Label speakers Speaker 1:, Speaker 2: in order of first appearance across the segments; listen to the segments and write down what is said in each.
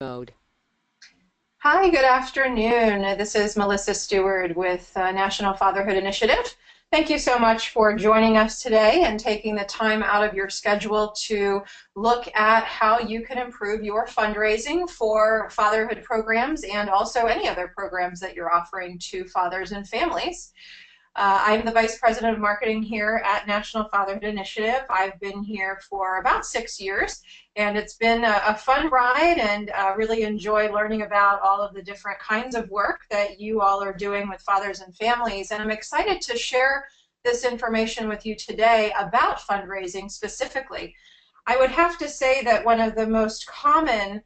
Speaker 1: mode.
Speaker 2: Hi, good afternoon. This is Melissa Stewart with National Fatherhood Initiative. Thank you so much for joining us today and taking the time out of your schedule to look at how you can improve your fundraising for fatherhood programs and also any other programs that you're offering to fathers and families. I'm the Vice President of Marketing here at National Fatherhood Initiative. I've been here for about 6 years, and it's been a fun ride, and really enjoy learning about all of the different kinds of work that you all are doing with fathers and families. And I'm excited to share this information with you today about fundraising specifically. I would have to say that one of the most common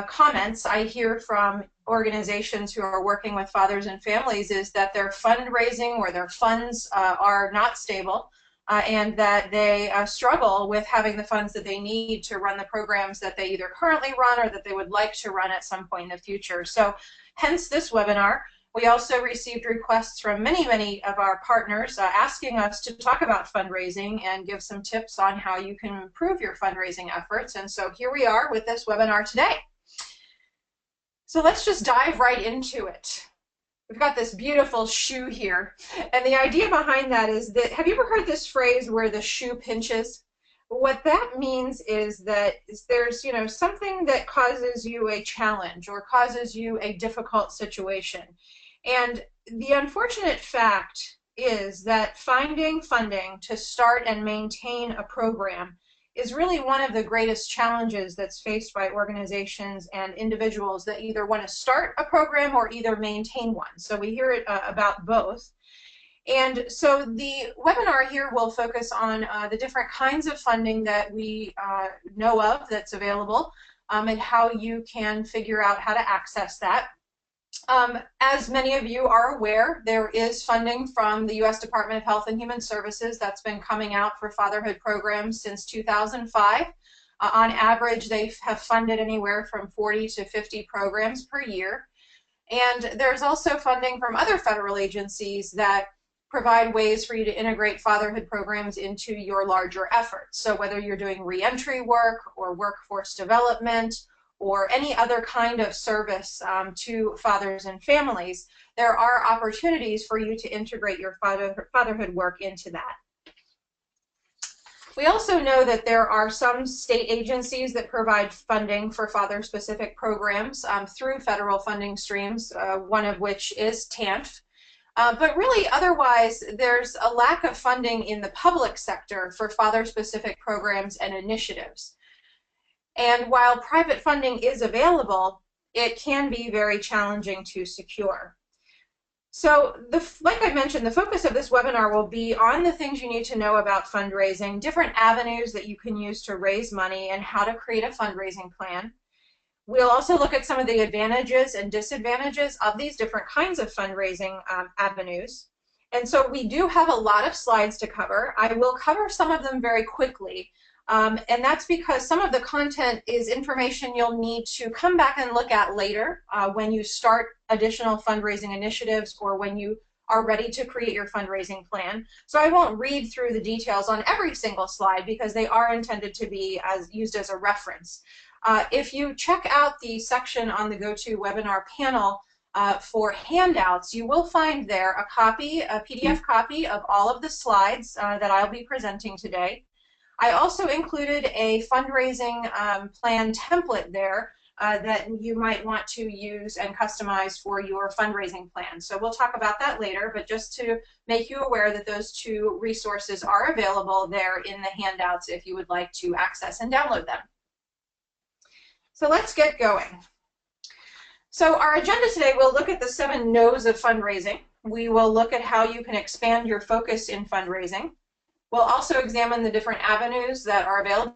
Speaker 2: comments I hear from organizations who are working with fathers and families is that their fundraising or their funds are not stable, and that they struggle with having the funds that they need to run the programs that they either currently run or that they would like to run at some point in the future. So hence this webinar. We also received requests from many of our partners asking us to talk about fundraising and give some tips on how you can improve your fundraising efforts. And so here we are with this webinar today. So let's just dive right into it. We've got this beautiful shoe here, and the idea behind that is that, have you ever heard this phrase where the shoe pinches? What that means is that there's, something that causes you a challenge or causes you a difficult situation. And the unfortunate fact is that finding funding to start and maintain a program is really one of the greatest challenges that's faced by organizations and individuals that either want to start a program or either maintain one. So we hear it about both. And so the webinar here will focus on the different kinds of funding that we know of that's available, and how you can figure out how to access that. As many of you are aware, there is funding from the U.S. Department of Health and Human Services that's been coming out for fatherhood programs since 2005. On average, they have funded anywhere from 40 to 50 programs per year. And there's also funding from other federal agencies that provide ways for you to integrate fatherhood programs into your larger efforts. So whether you're doing reentry work or workforce development, or any other kind of service to fathers and families, there are opportunities for you to integrate your fatherhood work into that. We also know that there are some state agencies that provide funding for father-specific programs through federal funding streams, one of which is TANF. But really, otherwise, there's a lack of funding in the public sector for father-specific programs and initiatives. And while private funding is available, it can be very challenging to secure. So, like I mentioned, the focus of this webinar will be on the things you need to know about fundraising, different avenues that you can use to raise money, and how to create a fundraising plan. We'll also look at some of the advantages and disadvantages of these different kinds of fundraising avenues. And so we do have a lot of slides to cover. I will cover some of them very quickly. And that's because some of the content is information you'll need to come back and look at later when you start additional fundraising initiatives or when you are ready to create your fundraising plan. So I won't read through the details on every single slide because they are intended to be used as a reference. If you check out the section on the GoToWebinar panel for handouts, you will find there a PDF copy of all of the slides that I'll be presenting today. I also included a fundraising plan template there that you might want to use and customize for your fundraising plan. So we'll talk about that later, but just to make you aware that those two resources are available there in the handouts if you would like to access and download them. So let's get going. So our agenda today, we'll look at the 7 no's of fundraising. We will look at how you can expand your focus in fundraising. We'll also examine the different avenues that are available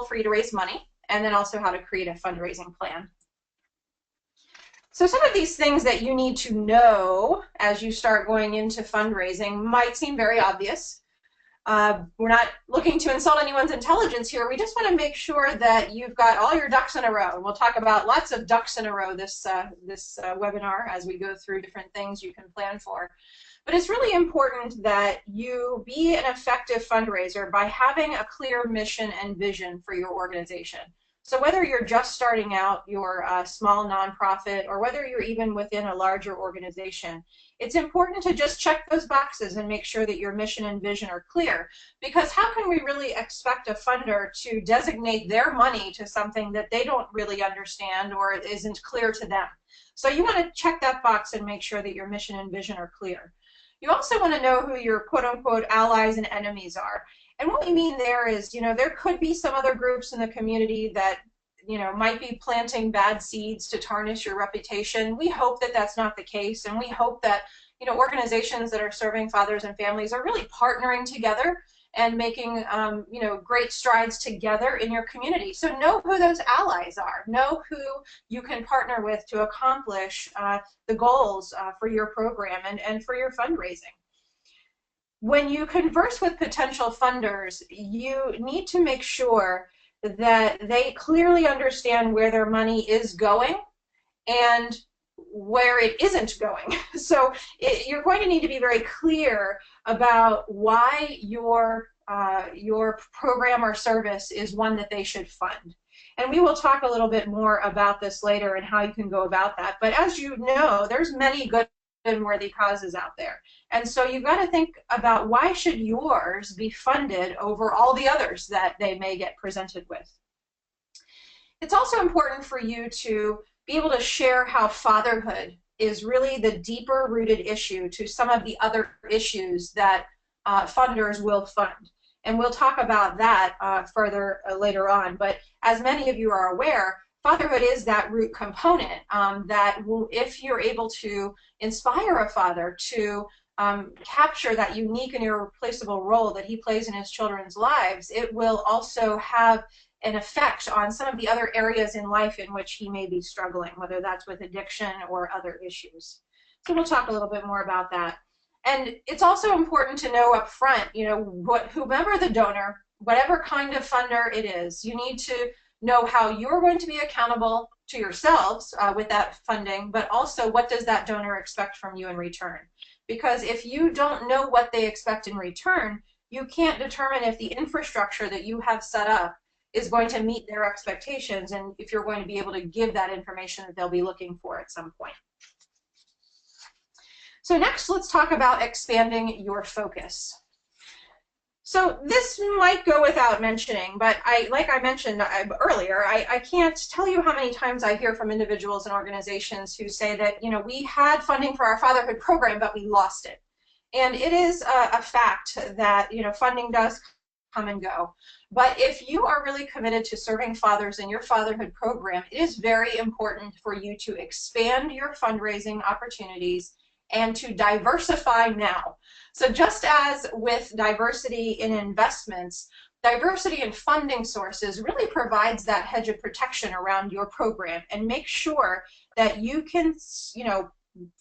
Speaker 2: for you to raise money, and then also how to create a fundraising plan. So some of these things that you need to know as you start going into fundraising might seem very obvious. We're not looking to insult anyone's intelligence here. We just want to make sure that you've got all your ducks in a row. We'll talk about lots of ducks in a row this webinar as we go through different things you can plan for. But it's really important that you be an effective fundraiser by having a clear mission and vision for your organization. So whether you're just starting out your small nonprofit or whether you're even within a larger organization, it's important to just check those boxes and make sure that your mission and vision are clear. Because how can we really expect a funder to designate their money to something that they don't really understand or isn't clear to them? So you want to check that box and make sure that your mission and vision are clear. You also want to know who your quote-unquote allies and enemies are. And what we mean there is, there could be some other groups in the community that, might be planting bad seeds to tarnish your reputation. We hope that that's not the case, and we hope that, organizations that are serving fathers and families are really partnering together and making, great strides together in your community. So know who those allies are. Know who you can partner with to accomplish the goals for your program and for your fundraising. When you converse with potential funders, you need to make sure that they clearly understand where their money is going and where it isn't going. So you're going to need to be very clear about why your program or service is one that they should fund. And we will talk a little bit more about this later and how you can go about that. But as you know, there's many good and worthy causes out there. And so you've got to think about why should yours be funded over all the others that they may get presented with. It's also important for you to be able to share how fatherhood is really the deeper rooted issue to some of the other issues that funders will fund. And we'll talk about that further later on. But as many of you are aware, fatherhood is that root component that if you're able to inspire a father to capture that unique and irreplaceable role that he plays in his children's lives, it will also have an effect on some of the other areas in life in which he may be struggling, whether that's with addiction or other issues. So we'll talk a little bit more about that. And it's also important to know up front, whomever the donor, whatever kind of funder it is, you need to know how you're going to be accountable to yourselves with that funding, but also what does that donor expect from you in return? Because if you don't know what they expect in return, you can't determine if the infrastructure that you have set up is going to meet their expectations and if you're going to be able to give that information that they'll be looking for at some point. So next, let's talk about expanding your focus. So this might go without mentioning, but like I mentioned earlier, I can't tell you how many times I hear from individuals and organizations who say that, we had funding for our fatherhood program, but we lost it. And it is a fact that, funding does come and go. But if you are really committed to serving fathers in your fatherhood program, it is very important for you to expand your fundraising opportunities and to diversify now. So just as with diversity in investments, diversity in funding sources really provides that hedge of protection around your program and make sure that you can,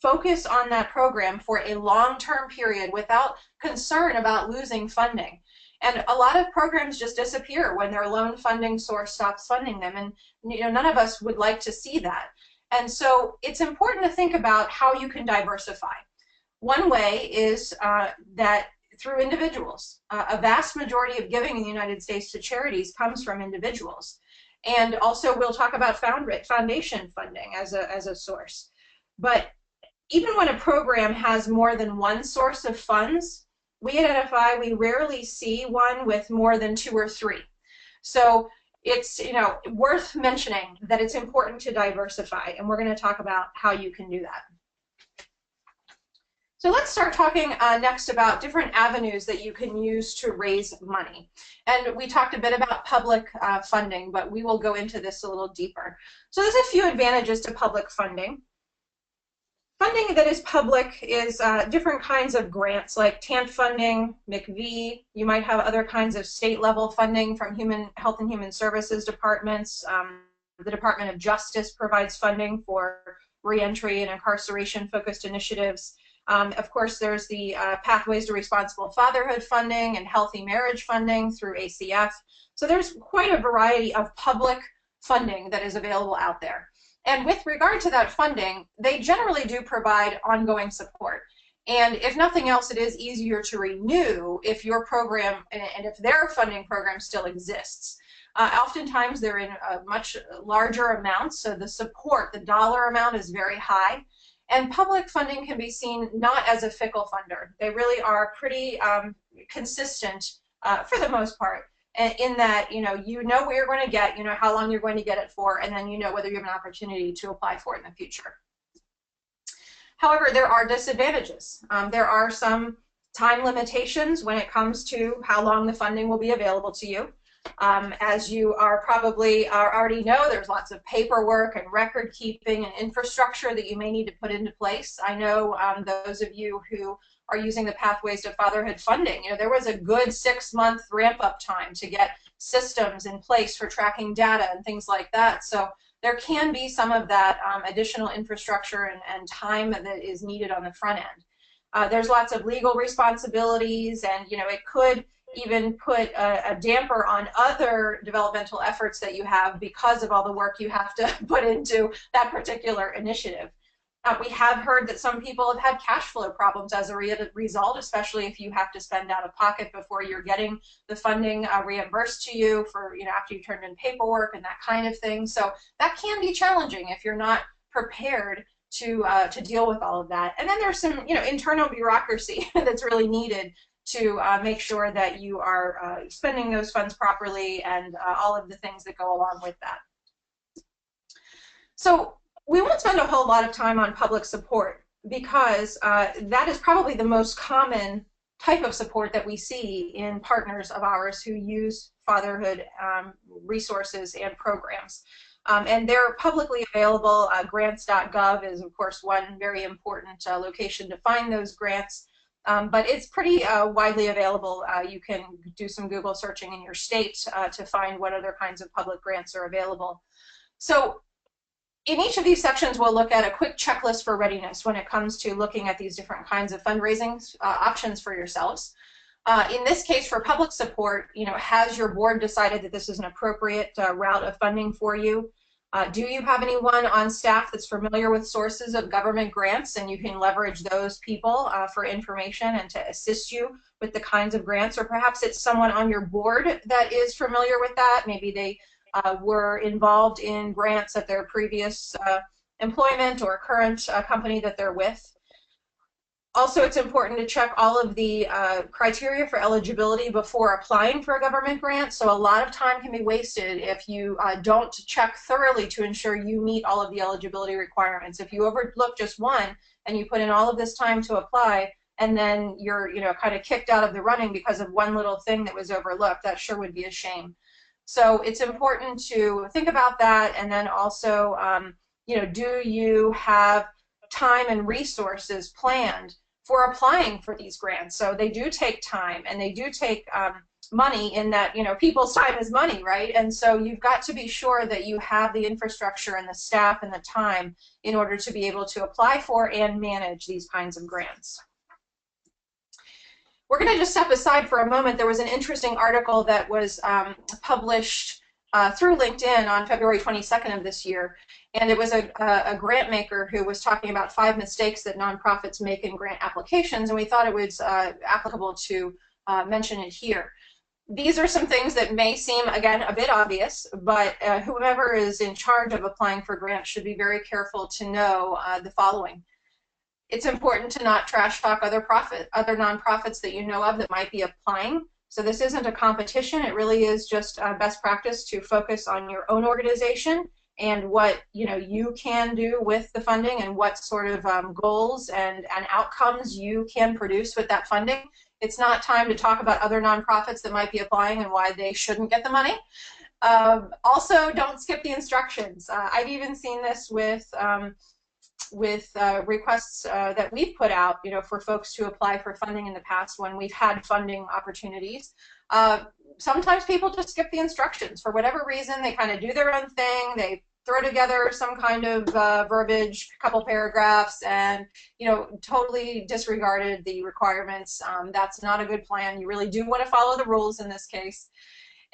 Speaker 2: focus on that program for a long-term period without concern about losing funding. And a lot of programs just disappear when their loan funding source stops funding them, and none of us would like to see that. And so it's important to think about how you can diversify. One way is that through individuals. A vast majority of giving in the United States to charities comes from individuals. And also we'll talk about foundation funding as a source. But even when a program has more than one source of funds, we rarely see one with more than 2 or 3. So it's worth mentioning that it's important to diversify, and we're going to talk about how you can do that. So let's start talking next about different avenues that you can use to raise money. And we talked a bit about public funding, but we will go into this a little deeper. So there's a few advantages to public funding. Funding that is public is different kinds of grants like TANF funding, McV. You might have other kinds of state-level funding from Health and Human Services departments. The Department of Justice provides funding for reentry and incarceration-focused initiatives. Of course, there's the Pathways to Responsible Fatherhood funding and Healthy Marriage funding through ACF. So there's quite a variety of public funding that is available out there. And with regard to that funding, they generally do provide ongoing support. And if nothing else, it is easier to renew if your program and if their funding program still exists. Oftentimes they're in much larger amounts, so the support, the dollar amount is very high. And public funding can be seen not as a fickle funder. They really are pretty consistent for the most part, in that you know what you're going to get, you know how long you're going to get it for, and then you know whether you have an opportunity to apply for it in the future. However, there are disadvantages. There are some time limitations when it comes to how long the funding will be available to you. As you are probably already know, there's lots of paperwork and record keeping and infrastructure that you may need to put into place. I know those of you who are using the Pathways to Fatherhood funding, there was a good 6-month ramp-up time to get systems in place for tracking data and things like that. So there can be some of that additional infrastructure and time that is needed on the front end. There's lots of legal responsibilities, and it could even put a damper on other developmental efforts that you have because of all the work you have to put into that particular initiative. We have heard that some people have had cash flow problems as a result, especially if you have to spend out of pocket before you're getting the funding reimbursed to you for, after you turned in paperwork and that kind of thing. So that can be challenging if you're not prepared to deal with all of that. And then there's some, internal bureaucracy that's really needed to make sure that you are spending those funds properly and all of the things that go along with that. So we won't spend a whole lot of time on public support because that is probably the most common type of support that we see in partners of ours who use fatherhood resources and programs. And they're publicly available. Grants.gov is, of course, one very important location to find those grants. But it's pretty widely available. You can do some Google searching in your state to find what other kinds of public grants are available. So in each of these sections, we'll look at a quick checklist for readiness when it comes to looking at these different kinds of fundraising options for yourselves. In this case, for public support, has your board decided that this is an appropriate route of funding for you? Do you have anyone on staff that's familiar with sources of government grants, and you can leverage those people for information and to assist you with the kinds of grants? Or perhaps it's someone on your board that is familiar with that. Maybe they were involved in grants at their previous employment or current company that they're with. Also, it's important to check all of the criteria for eligibility before applying for a government grant. So a lot of time can be wasted if you don't check thoroughly to ensure you meet all of the eligibility requirements. If you overlook just one and you put in all of this time to apply, and then you're kind of kicked out of the running because of one little thing that was overlooked, that sure would be a shame. So it's important to think about that, and then also, do you have time and resources planned for applying for these grants? So they do take time, and they do take money, in that people's time is money, right? And so you've got to be sure that you have the infrastructure and the staff and the time in order to be able to apply for and manage these kinds of grants. We're going to just step aside for a moment. There was an interesting article that was published through LinkedIn on February 22nd of this year, and it was a grant maker who was talking about 5 mistakes that nonprofits make in grant applications, and we thought it was applicable to mention it here. These are some things that may seem, again, a bit obvious, but whoever is in charge of applying for grants should be very careful to know the following. It's important to not trash talk other nonprofits that you know of that might be applying. So this isn't a competition. It really is just best practice to focus on your own organization and what you can do with the funding, and what sort of goals and outcomes you can produce with that funding. It's not time to talk about other nonprofits that might be applying and why they shouldn't get the money. Also, don't skip the instructions. I've even seen this with requests that we've put out, for folks to apply for funding in the past when we've had funding opportunities. Sometimes people just skip the instructions for whatever reason. They kind of do their own thing. They throw together some kind of verbiage, a couple paragraphs, and totally disregarded the requirements. That's not a good plan. You really do want to follow the rules in this case.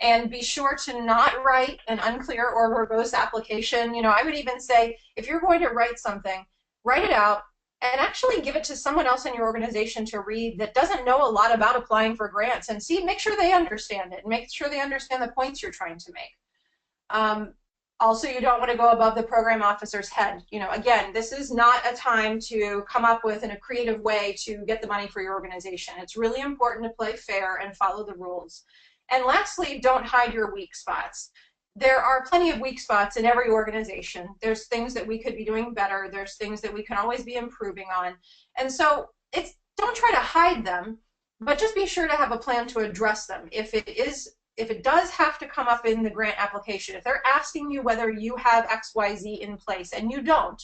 Speaker 2: And be sure to not write an unclear or verbose application. I would even say, if you're going to write something, write it out and actually give it to someone else in your organization to read that doesn't know a lot about applying for grants, and make sure they understand it and make sure they understand the points you're trying to make. Also, you don't want to go above the program officer's head. Again, this is not a time to come up with a creative way to get the money for your organization. It's really important to play fair and follow the rules. And lastly, don't hide your weak spots. There are plenty of weak spots in every organization. There's things that we could be doing better. There's things that we can always be improving on. And so don't try to hide them, but just be sure to have a plan to address them. If it does have to come up in the grant application, if they're asking you whether you have XYZ in place and you don't,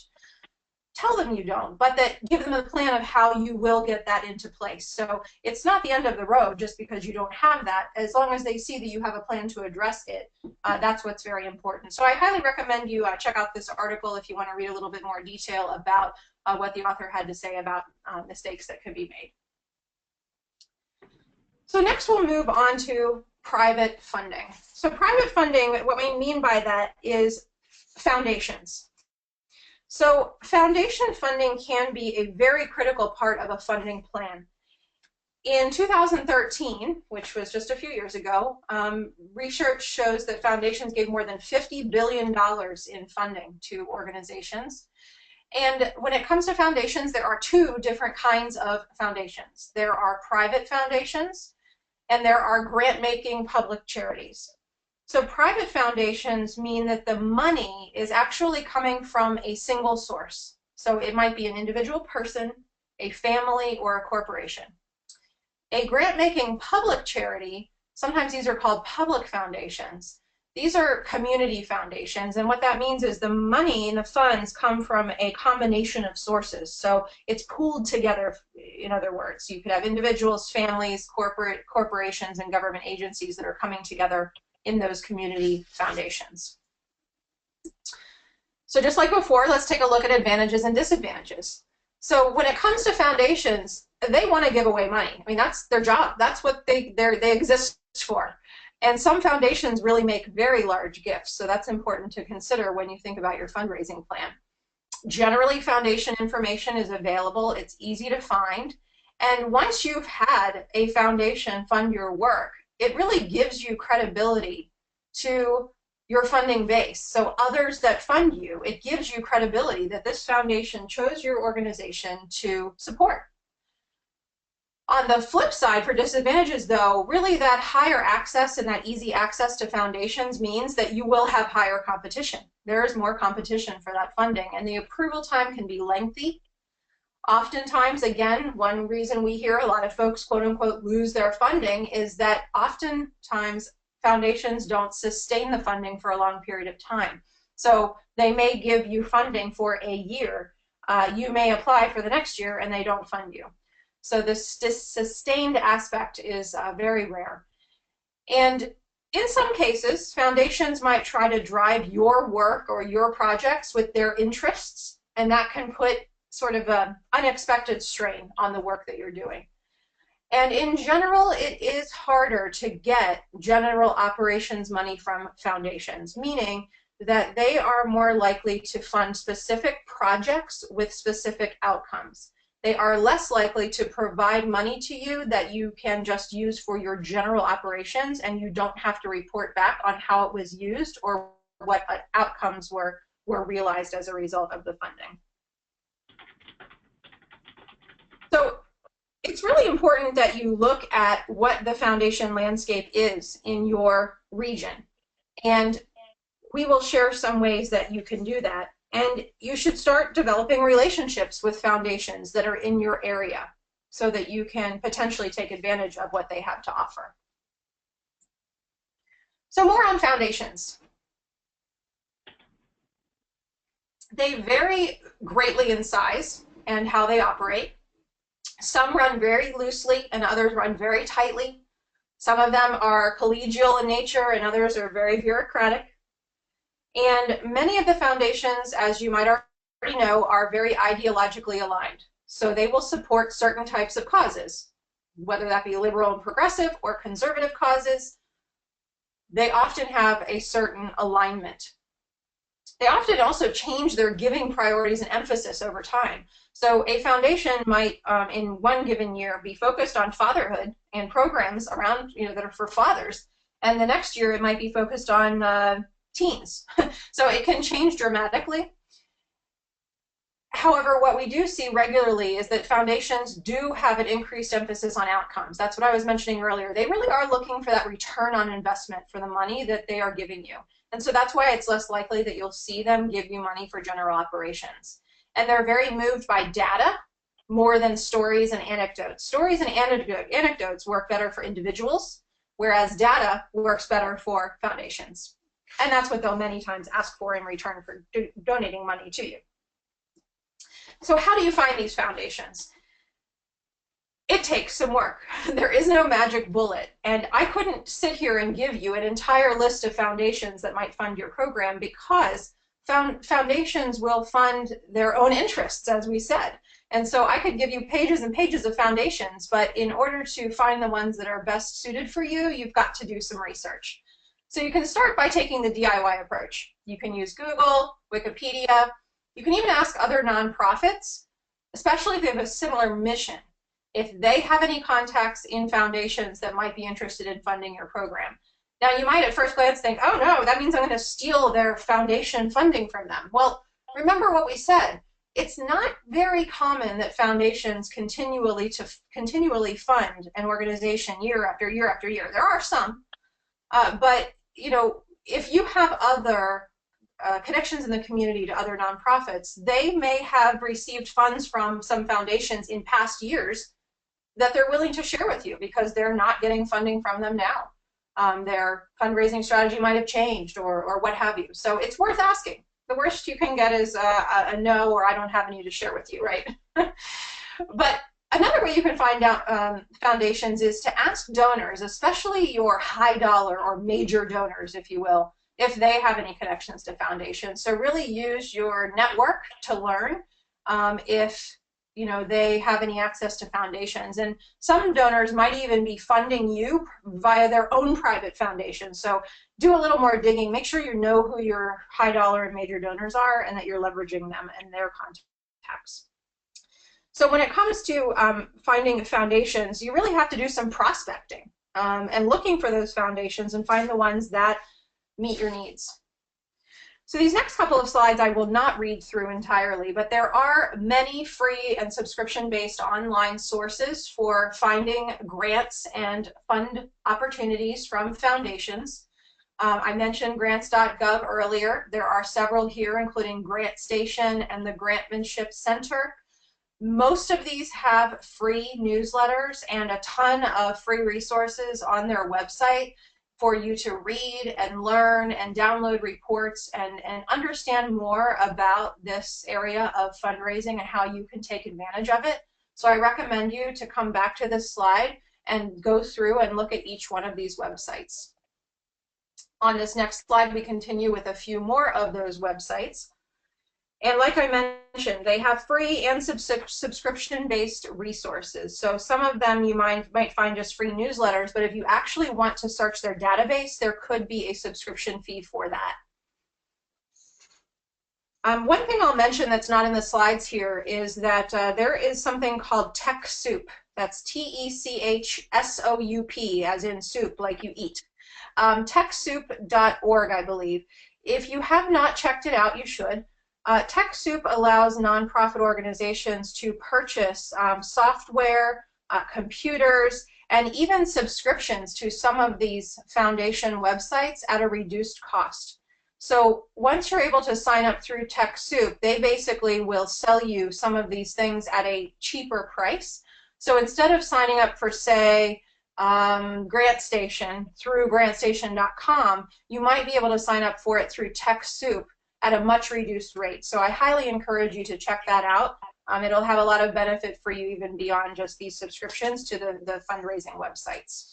Speaker 2: tell them you don't, but give them a plan of how you will get that into place. So it's not the end of the road just because you don't have that. As long as they see that you have a plan to address it, that's what's very important. So I highly recommend you check out this article if you want to read a little bit more detail about what the author had to say about mistakes that could be made. So next we'll move on to private funding. So private funding, what we mean by that is foundations. So foundation funding can be a very critical part of a funding plan. In 2013, which was just a few years ago, research shows that foundations gave more than $50 billion in funding to organizations. And when it comes to foundations, there are two different kinds of foundations. There are private foundations, and there are grant-making public charities. So private foundations mean that the money is actually coming from a single source. So it might be an individual person, a family, or a corporation. A grant-making public charity, sometimes these are called public foundations. These are community foundations, and what that means is the money and the funds come from a combination of sources. So it's pooled together, in other words. You could have individuals, families, corporations, and government agencies that are coming together in those community foundations. So just like before, let's take a look at advantages and disadvantages. So when it comes to foundations, they want to give away money. I mean, that's their job. That's what they exist for. And some foundations really make very large gifts, so that's important to consider when you think about your fundraising plan. Generally, foundation information is available. It's easy to find. And once you've had a foundation fund your work, it really gives you credibility to your funding base. So others that fund you, it gives you credibility that this foundation chose your organization to support. On the flip side, for disadvantages though, really that higher access and that easy access to foundations means that you will have higher competition. There is more competition for that funding, and the approval time can be lengthy. Oftentimes, again, one reason we hear a lot of folks, quote unquote, lose their funding is that oftentimes foundations don't sustain the funding for a long period of time. So they may give you funding for a year. You may apply for the next year and they don't fund you. So this sustained aspect is very rare. And in some cases, foundations might try to drive your work or your projects with their interests, and that can put sort of an unexpected strain on the work that you're doing. And in general, it is harder to get general operations money from foundations, meaning that they are more likely to fund specific projects with specific outcomes. They are less likely to provide money to you that you can just use for your general operations, and you don't have to report back on how it was used or what outcomes were realized as a result of the funding. So it's really important that you look at what the foundation landscape is in your region. And we will share some ways that you can do that. And you should start developing relationships with foundations that are in your area so that you can potentially take advantage of what they have to offer. So more on foundations. They vary greatly in size and how they operate. Some run very loosely and others run very tightly. Some of them are collegial in nature and others are very bureaucratic. And many of the foundations, as you might already know, are very ideologically aligned. So they will support certain types of causes, whether that be liberal and progressive or conservative causes. They often have a certain alignment. They often also change their giving priorities and emphasis over time. So a foundation might, in one given year, be focused on fatherhood and programs around, that are for fathers, and the next year it might be focused on teens. So it can change dramatically. However, what we do see regularly is that foundations do have an increased emphasis on outcomes. That's what I was mentioning earlier. They really are looking for that return on investment for the money that they are giving you. And so that's why it's less likely that you'll see them give you money for general operations. And they're very moved by data more than stories and anecdotes. Stories and anecdotes work better for individuals, whereas data works better for foundations. And that's what they'll many times ask for in return for donating money to you. So how do you find these foundations? It takes some work. There is no magic bullet. And I couldn't sit here and give you an entire list of foundations that might fund your program, because foundations will fund their own interests, as we said. And so I could give you pages and pages of foundations, but in order to find the ones that are best suited for you, you've got to do some research. So you can start by taking the DIY approach. You can use Google, Wikipedia. You can even ask other nonprofits, especially if they have a similar mission, if they have any contacts in foundations that might be interested in funding your program. Now, you might at first glance think, oh no, that means I'm going to steal their foundation funding from them. Well, remember what we said. It's not very common that foundations continually fund an organization year after year after year. There are some, but if you have other connections in the community to other nonprofits, they may have received funds from some foundations in past years that they're willing to share with you because they're not getting funding from them now. Their fundraising strategy might have changed or what have you. So it's worth asking. The worst you can get is a no, or I don't have any to share with you, right? But another way you can find out foundations is to ask donors, especially your high dollar or major donors, if you will, if they have any connections to foundations. So really use your network to learn if they have any access to foundations. And some donors might even be funding you via their own private foundation. So do a little more digging. Make sure you know who your high dollar and major donors are and that you're leveraging them and their contacts. So when it comes to finding foundations, you really have to do some prospecting and looking for those foundations and find the ones that meet your needs. So these next couple of slides I will not read through entirely, but there are many free and subscription-based online sources for finding grants and fund opportunities from foundations. I mentioned grants.gov earlier. There are several here, including GrantStation and the Grantmanship Center. Most of these have free newsletters and a ton of free resources on their website for you to read and learn and download reports and understand more about this area of fundraising and how you can take advantage of it. So I recommend you to come back to this slide and go through and look at each one of these websites. On this next slide, we continue with a few more of those websites. And like I mentioned, they have free and subscription-based resources. So some of them you might find just free newsletters, but if you actually want to search their database, there could be a subscription fee for that. One thing I'll mention that's not in the slides here is that there is something called TechSoup. That's TechSoup, as in soup, like you eat. TechSoup.org, I believe. If you have not checked it out, you should. TechSoup allows nonprofit organizations to purchase software, computers, and even subscriptions to some of these foundation websites at a reduced cost. So once you're able to sign up through TechSoup, they basically will sell you some of these things at a cheaper price. So instead of signing up for, say, GrantStation through grantstation.com, you might be able to sign up for it through TechSoup at a much reduced rate. So I highly encourage you to check that out. It'll have a lot of benefit for you even beyond just these subscriptions to the fundraising websites.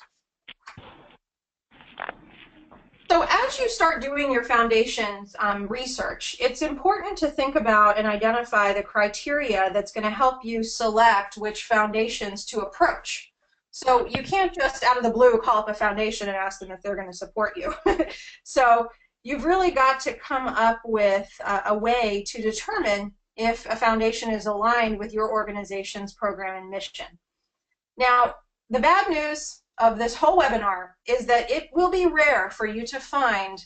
Speaker 2: So as you start doing your foundation's research, it's important to think about and identify the criteria that's going to help you select which foundations to approach. So you can't just out of the blue call up a foundation and ask them if they're going to support you. So you've really got to come up with a way to determine if a foundation is aligned with your organization's program and mission. Now, the bad news of this whole webinar is that it will be rare for you to find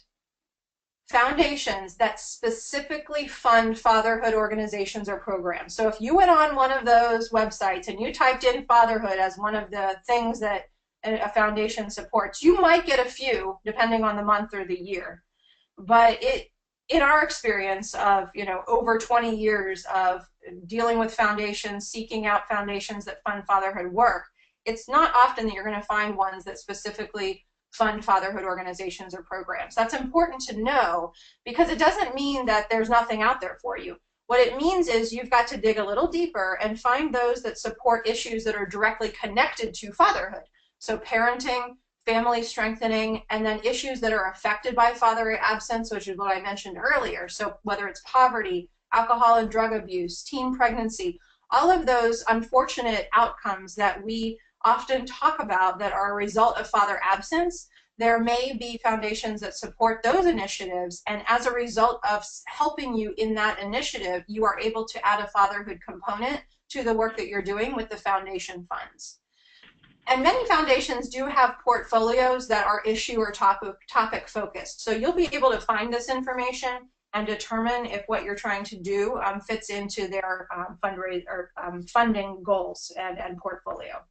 Speaker 2: foundations that specifically fund fatherhood organizations or programs. So if you went on one of those websites and you typed in fatherhood as one of the things that a foundation supports, you might get a few depending on the month or the year. But in our experience of over 20 years of dealing with foundations, seeking out foundations that fund fatherhood work, it's not often that you're going to find ones that specifically fund fatherhood organizations or programs. That's important to know because it doesn't mean that there's nothing out there for you. What it means is you've got to dig a little deeper and find those that support issues that are directly connected to fatherhood. So parenting, family strengthening, and then issues that are affected by father absence, which is what I mentioned earlier. So whether it's poverty, alcohol and drug abuse, teen pregnancy, all of those unfortunate outcomes that we often talk about that are a result of father absence, there may be foundations that support those initiatives, and as a result of helping you in that initiative, you are able to add a fatherhood component to the work that you're doing with the foundation funds. And many foundations do have portfolios that are issue or topic focused. So you'll be able to find this information and determine if what you're trying to do fits into their funding goals and portfolio.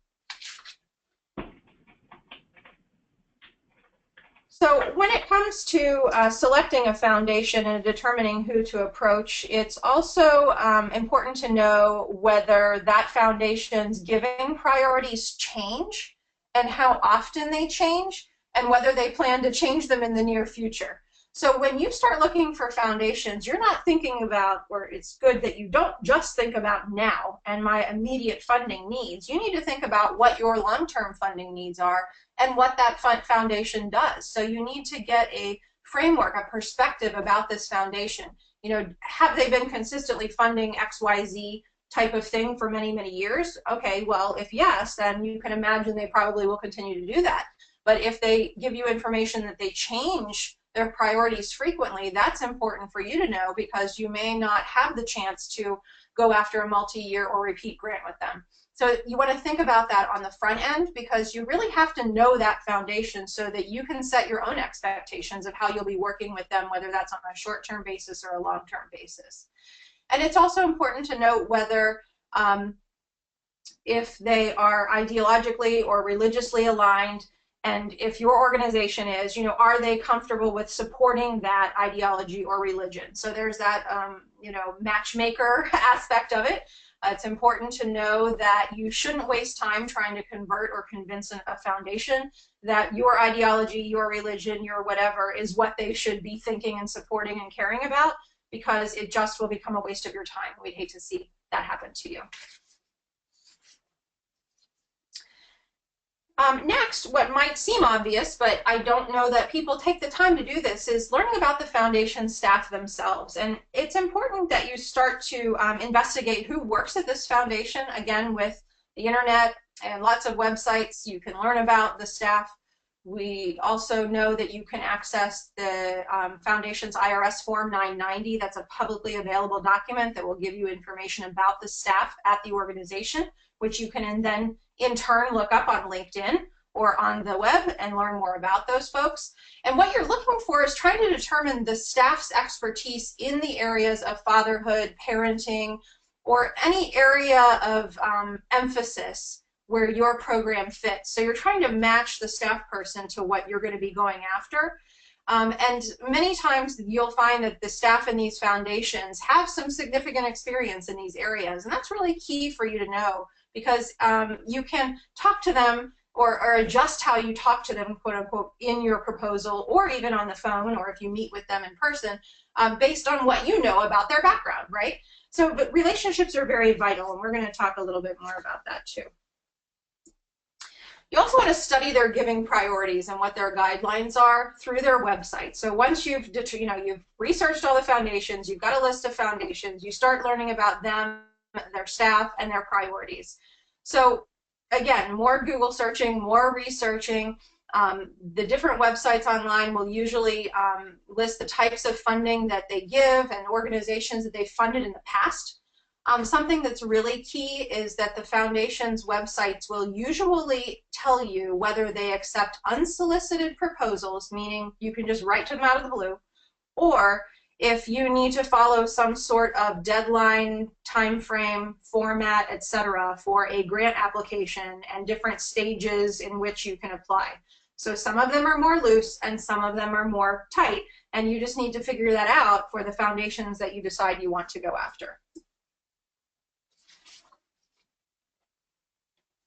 Speaker 2: So when it comes to selecting a foundation and determining who to approach, it's also important to know whether that foundation's giving priorities change and how often they change and whether they plan to change them in the near future. So when you start looking for foundations, you're not thinking about, or it's good that you don't just think about now and my immediate funding needs. You need to think about what your long-term funding needs are and what that foundation does. So you need to get a framework, a perspective about this foundation. Have they been consistently funding XYZ type of thing for many, many years? Okay, well, if yes, then you can imagine they probably will continue to do that. But if they give you information that they change their priorities frequently, that's important for you to know because you may not have the chance to go after a multi-year or repeat grant with them. So you want to think about that on the front end because you really have to know that foundation so that you can set your own expectations of how you'll be working with them, whether that's on a short-term basis or a long-term basis. And it's also important to note whether if they are ideologically or religiously aligned, and if your organization is, are they comfortable with supporting that ideology or religion? So there's that, matchmaker aspect of it. It's important to know that you shouldn't waste time trying to convert or convince a foundation that your ideology, your religion, your whatever is what they should be thinking and supporting and caring about, because it just will become a waste of your time. We'd hate to see that happen to you. Next, what might seem obvious, but I don't know that people take the time to do this, is learning about the foundation staff themselves. And it's important that you start to investigate who works at this foundation. Again, with the internet and lots of websites, you can learn about the staff. We also know that you can access the foundation's IRS Form 990. That's a publicly available document that will give you information about the staff at the organization, which you can then in turn look up on LinkedIn or on the web and learn more about those folks. And what you're looking for is trying to determine the staff's expertise in the areas of fatherhood, parenting, or any area of emphasis where your program fits. So you're trying to match the staff person to what you're going to be going after. And many times you'll find that the staff in these foundations have some significant experience in these areas, and that's really key for you to know, because you can talk to them or adjust how you talk to them, quote unquote, in your proposal or even on the phone or if you meet with them in person based on what you know about their background, right? So, but relationships are very vital, and we're going to talk a little bit more about that too. You also want to study their giving priorities and what their guidelines are through their website. So once you've researched all the foundations, you've got a list of foundations, you start learning about them, their staff, and their priorities. So again, more Google searching, more researching, The different websites online will usually list the types of funding that they give and organizations that they've funded in the past. Something that's really key is that the foundation's websites will usually tell you whether they accept unsolicited proposals, meaning you can just write to them out of the blue, or if you need to follow some sort of deadline, time frame, format, etc. for a grant application and different stages in which you can apply. So some of them are more loose and some of them are more tight, and you just need to figure that out for the foundations that you decide you want to go after.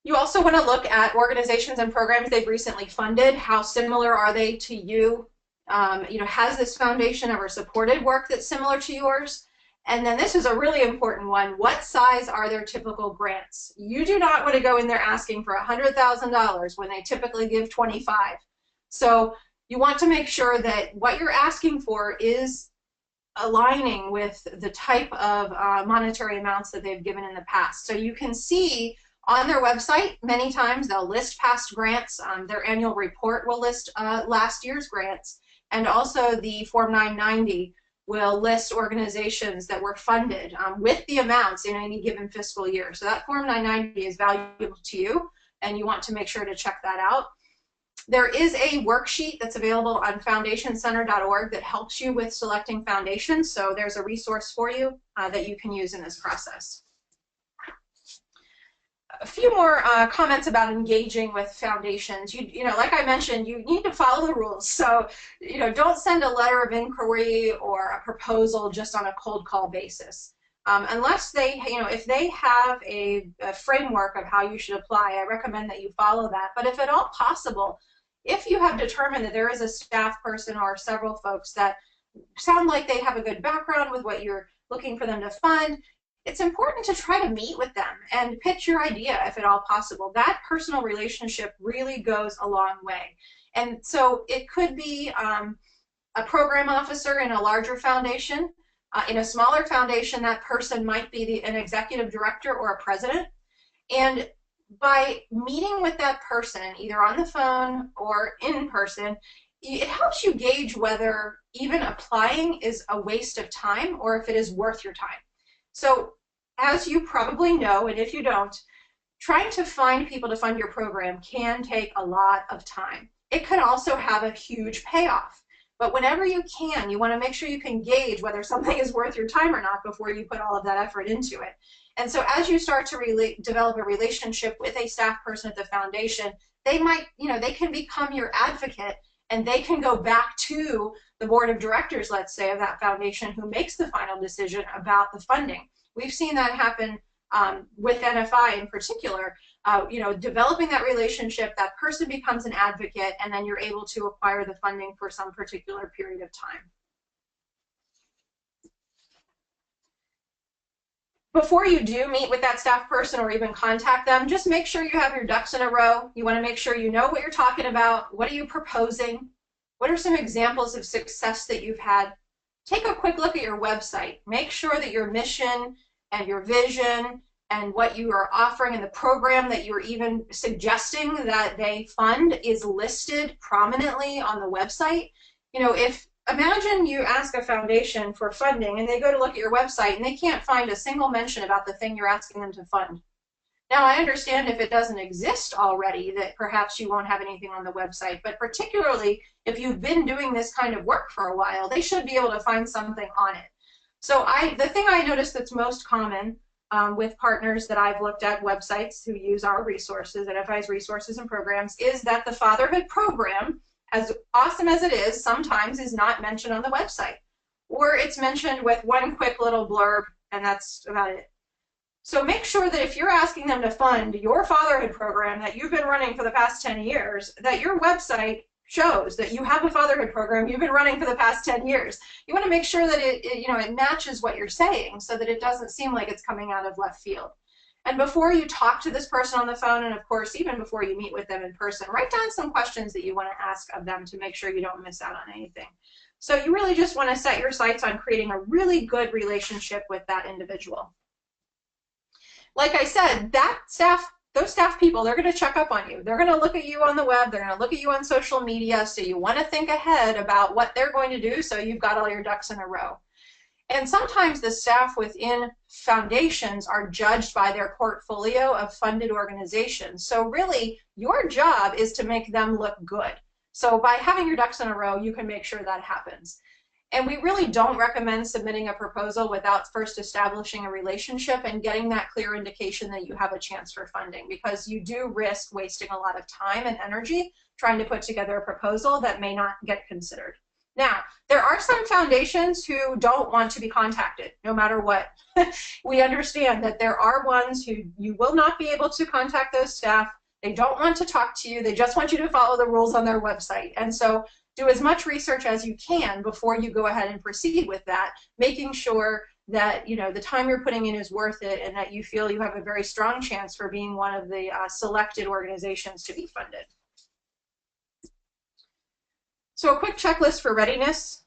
Speaker 2: You also want to look at organizations and programs they've recently funded. How similar are they to you? Has this foundation ever supported work that's similar to yours? And then this is a really important one. What size are their typical grants? You do not want to go in there asking for $100,000 when they typically give 25. So you want to make sure that what you're asking for is aligning with the type of monetary amounts that they've given in the past. So you can see on their website, many times they'll list past grants. Their annual report will list last year's grants. And also the Form 990 will list organizations that were funded with the amounts in any given fiscal year. So that Form 990 is valuable to you, and you want to make sure to check that out. There is a worksheet that's available on foundationcenter.org that helps you with selecting foundations. So there's a resource for you that you can use in this process. A few more comments about engaging with foundations. Like I mentioned, you need to follow the rules. So, don't send a letter of inquiry or a proposal just on a cold call basis. Unless they, if they have a framework of how you should apply, I recommend that you follow that. But if at all possible, if you have determined that there is a staff person or several folks that sound like they have a good background with what you're looking for them to fund, it's important to try to meet with them and pitch your idea if at all possible. That personal relationship really goes a long way. And so it could be a program officer in a larger foundation. In a smaller foundation, that person might be an executive director or a president. And by meeting with that person, either on the phone or in person, it helps you gauge whether even applying is a waste of time or if it is worth your time. So as you probably know, and if you don't, trying to find people to fund your program can take a lot of time. It could also have a huge payoff. But whenever you can, you want to make sure you can gauge whether something is worth your time or not before you put all of that effort into it. And so as you start to develop a relationship with a staff person at the foundation, they might, they can become your advocate, and they can go back to the board of directors, let's say, of that foundation who makes the final decision about the funding. We've seen that happen with NFI in particular. Developing that relationship, that person becomes an advocate, and then you're able to acquire the funding for some particular period of time. Before you do meet with that staff person or even contact them, just make sure you have your ducks in a row. You want to make sure you know what you're talking about. What are you proposing? What are some examples of success that you've had? Take a quick look at your website. Make sure that your mission and your vision and what you are offering in the program that you're even suggesting that they fund is listed prominently on the website. Imagine you ask a foundation for funding and they go to look at your website and they can't find a single mention about the thing you're asking them to fund. Now, I understand if it doesn't exist already that perhaps you won't have anything on the website, but particularly if you've been doing this kind of work for a while, they should be able to find something on it. So the thing I noticed that's most common with partners that I've looked at, websites who use our resources, NFI's resources and programs, is that the Fatherhood Program, as awesome as it is, sometimes is not mentioned on the website. Or it's mentioned with one quick little blurb, and that's about it. So make sure that if you're asking them to fund your fatherhood program that you've been running for the past 10 years, that your website shows that you have a fatherhood program you've been running for the past 10 years. You want to make sure that it matches what you're saying so that it doesn't seem like it's coming out of left field. And before you talk to this person on the phone, and of course even before you meet with them in person, write down some questions that you want to ask of them to make sure you don't miss out on anything. So you really just want to set your sights on creating a really good relationship with that individual. Like I said, that staff those staff people, they're going to check up on you. They're going to look at you on the web. They're going to look at you on social media. So you want to think ahead about what they're going to do so you've got all your ducks in a row. And sometimes the staff within foundations are judged by their portfolio of funded organizations. So really, your job is to make them look good. So by having your ducks in a row, you can make sure that happens. And we really don't recommend submitting a proposal without first establishing a relationship and getting that clear indication that you have a chance for funding, because you do risk wasting a lot of time and energy trying to put together a proposal that may not get considered. Now, there are some foundations who don't want to be contacted, no matter what. We understand that there are ones who you will not be able to contact those staff. They don't want to talk to you. They just want you to follow the rules on their website. And so do as much research as you can before you go ahead and proceed with that, making sure that the time you're putting in is worth it and that you feel you have a very strong chance for being one of the selected organizations to be funded. So a quick checklist for readiness.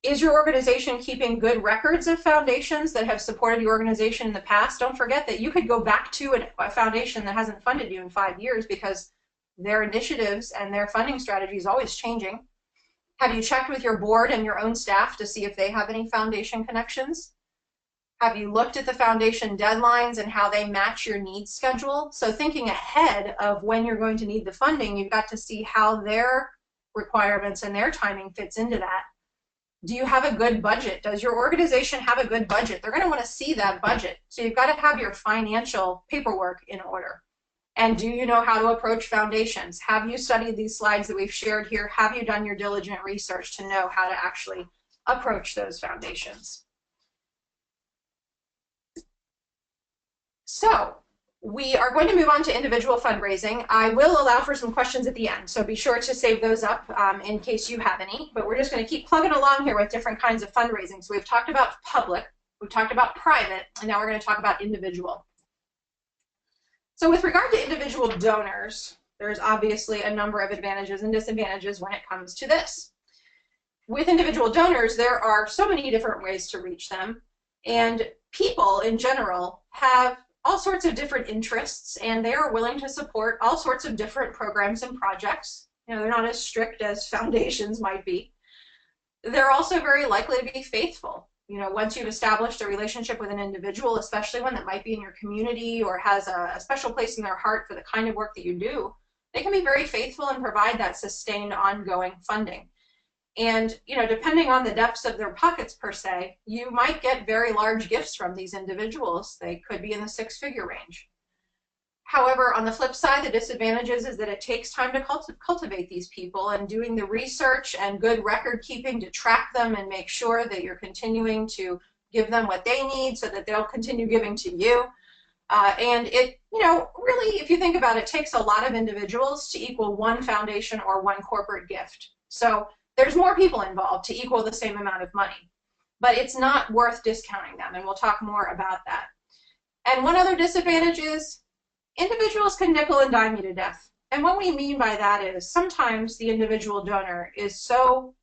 Speaker 2: Is your organization keeping good records of foundations that have supported your organization in the past? Don't forget that you could go back to a foundation that hasn't funded you in 5 years because their initiatives and their funding strategy is always changing. Have you checked with your board and your own staff to see if they have any foundation connections? Have you looked at the foundation deadlines and how they match your needs schedule? So thinking ahead of when you're going to need the funding, you've got to see how their requirements and their timing fits into that. Do you have a good budget? Does your organization have a good budget? They're going to want to see that budget. So you've got to have your financial paperwork in order. And do you know how to approach foundations? Have you studied these slides that we've shared here? Have you done your diligent research to know how to actually approach those foundations? So we are going to move on to individual fundraising. I will allow for some questions at the end, so be sure to save those up in case you have any. But we're just going to keep plugging along here with different kinds of fundraising. So we've talked about public, we've talked about private, and now we're going to talk about individual. So with regard to individual donors, there's obviously a number of advantages and disadvantages when it comes to this. With individual donors, there are so many different ways to reach them, and people in general have all sorts of different interests, and they are willing to support all sorts of different programs and projects. They're not as strict as foundations might be. They're also very likely to be faithful. Once you've established a relationship with an individual, especially one that might be in your community or has a special place in their heart for the kind of work that you do, they can be very faithful and provide that sustained ongoing funding. And, depending on the depths of their pockets per se, you might get very large gifts from these individuals. They could be in the six-figure range. However, on the flip side, the disadvantages is that it takes time to cultivate these people, and doing the research and good record keeping to track them and make sure that you're continuing to give them what they need so that they'll continue giving to you. And it, really, if you think about it, takes a lot of individuals to equal one foundation or one corporate gift. So there's more people involved to equal the same amount of money, but it's not worth discounting them, and we'll talk more about that. And one other disadvantage is individuals can nickel and dime you to death. And what we mean by that is sometimes the individual donor is so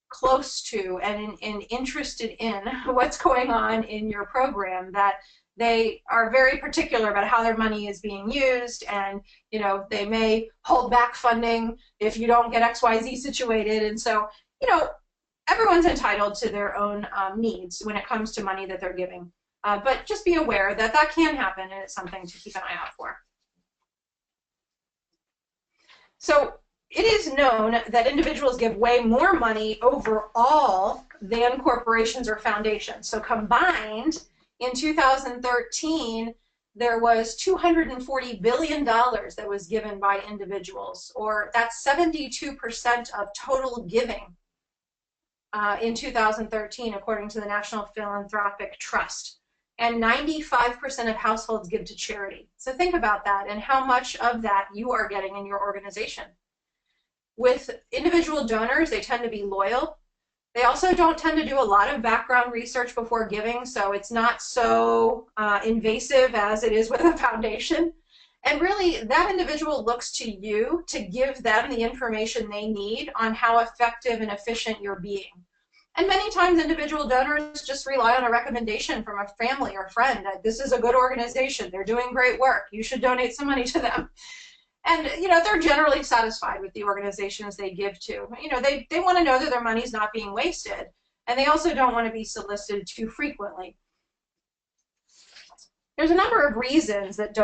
Speaker 2: close to and interested in what's going on in your program that they are very particular about how their money is being used, and they may hold back funding if you don't get XYZ situated. And so everyone's entitled to their own needs when it comes to money that they're giving, but just be aware that that can happen, and it's something to keep an eye out for. So it is known that individuals give way more money overall than corporations or foundations. So combined, in 2013, there was $240 billion that was given by individuals, or that's 72% of total giving in 2013, according to the National Philanthropic Trust. And 95% of households give to charity. So think about that and how much of that you are getting in your organization. With individual donors, they tend to be loyal. They also don't tend to do a lot of background research before giving, so it's not so invasive as it is with a foundation. And really, that individual looks to you to give them the information they need on how effective and efficient you're being. And many times individual donors just rely on a recommendation from a family or friend that this is a good organization, they're doing great work, you should donate some money to them. And they're generally satisfied with the organizations they give to. They want to know that their money's not being wasted, and they also don't want to be solicited too frequently. There's a number of reasons that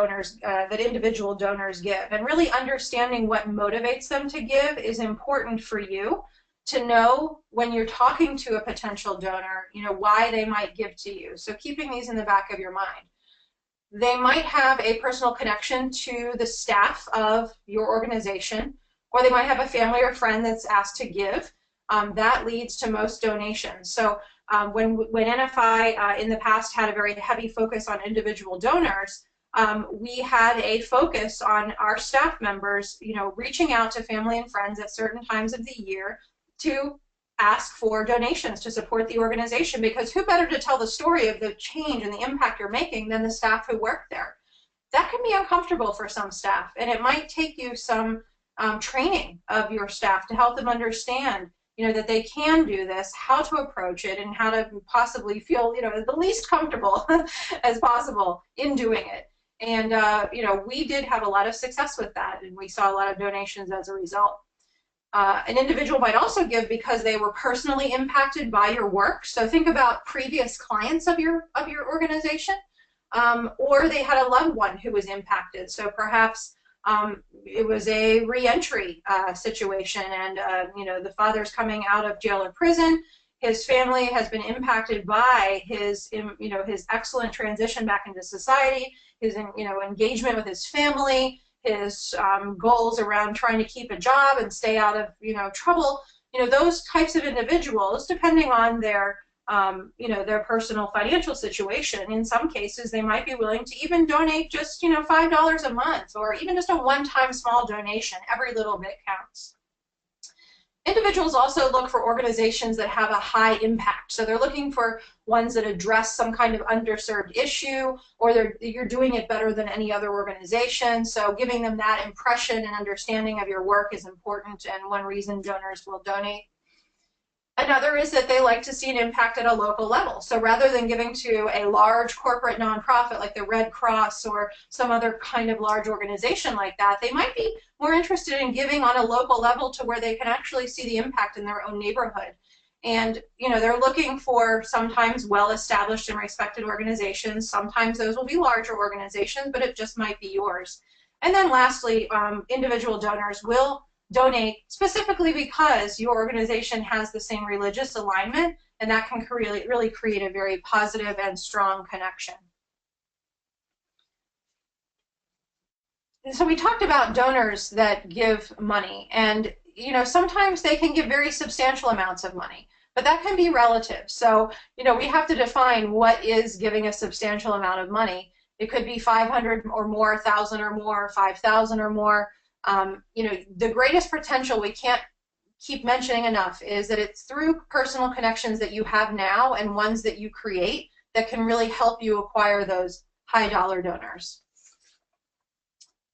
Speaker 2: individual donors give, and really understanding what motivates them to give is important for you to know when you're talking to a potential donor, why they might give to you. So keeping these in the back of your mind. They might have a personal connection to the staff of your organization, or they might have a family or friend that's asked to give. That leads to most donations. So when NFI in the past had a very heavy focus on individual donors, we had a focus on our staff members, reaching out to family and friends at certain times of the year to ask for donations to support the organization, because who better to tell the story of the change and the impact you're making than the staff who work there. That can be uncomfortable for some staff, and it might take you some training of your staff to help them understand that they can do this, how to approach it, and how to possibly feel the least comfortable as possible in doing it. And we did have a lot of success with that, and we saw a lot of donations as a result. An individual might also give because they were personally impacted by your work. So think about previous clients of your organization, or they had a loved one who was impacted. So perhaps it was a reentry situation, and the father's coming out of jail or prison. His family has been impacted by his excellent transition back into society, his engagement with his family, his goals around trying to keep a job and stay out of trouble. Those types of individuals, depending on their their personal financial situation, in some cases they might be willing to even donate just $5 a month, or even just a one-time small donation. Every little bit counts. Individuals also look for organizations that have a high impact. So they're looking for ones that address some kind of underserved issue, or you're doing it better than any other organization. So giving them that impression and understanding of your work is important, and one reason donors will donate. Another is that they like to see an impact at a local level. So rather than giving to a large corporate nonprofit like the Red Cross or some other kind of large organization like that, they might be more interested in giving on a local level to where they can actually see the impact in their own neighborhood. And they're looking for sometimes well-established and respected organizations. Sometimes those will be larger organizations, but it just might be yours. And then lastly, individual donors will donate specifically because your organization has the same religious alignment, and that can really create a very positive and strong connection. And so we talked about donors that give money, and sometimes they can give very substantial amounts of money, but that can be relative. So we have to define what is giving a substantial amount of money. It could be 500 or more, 1,000 or more, 5,000 or more. The greatest potential we can't keep mentioning enough is that it's through personal connections that you have now and ones that you create that can really help you acquire those high dollar donors.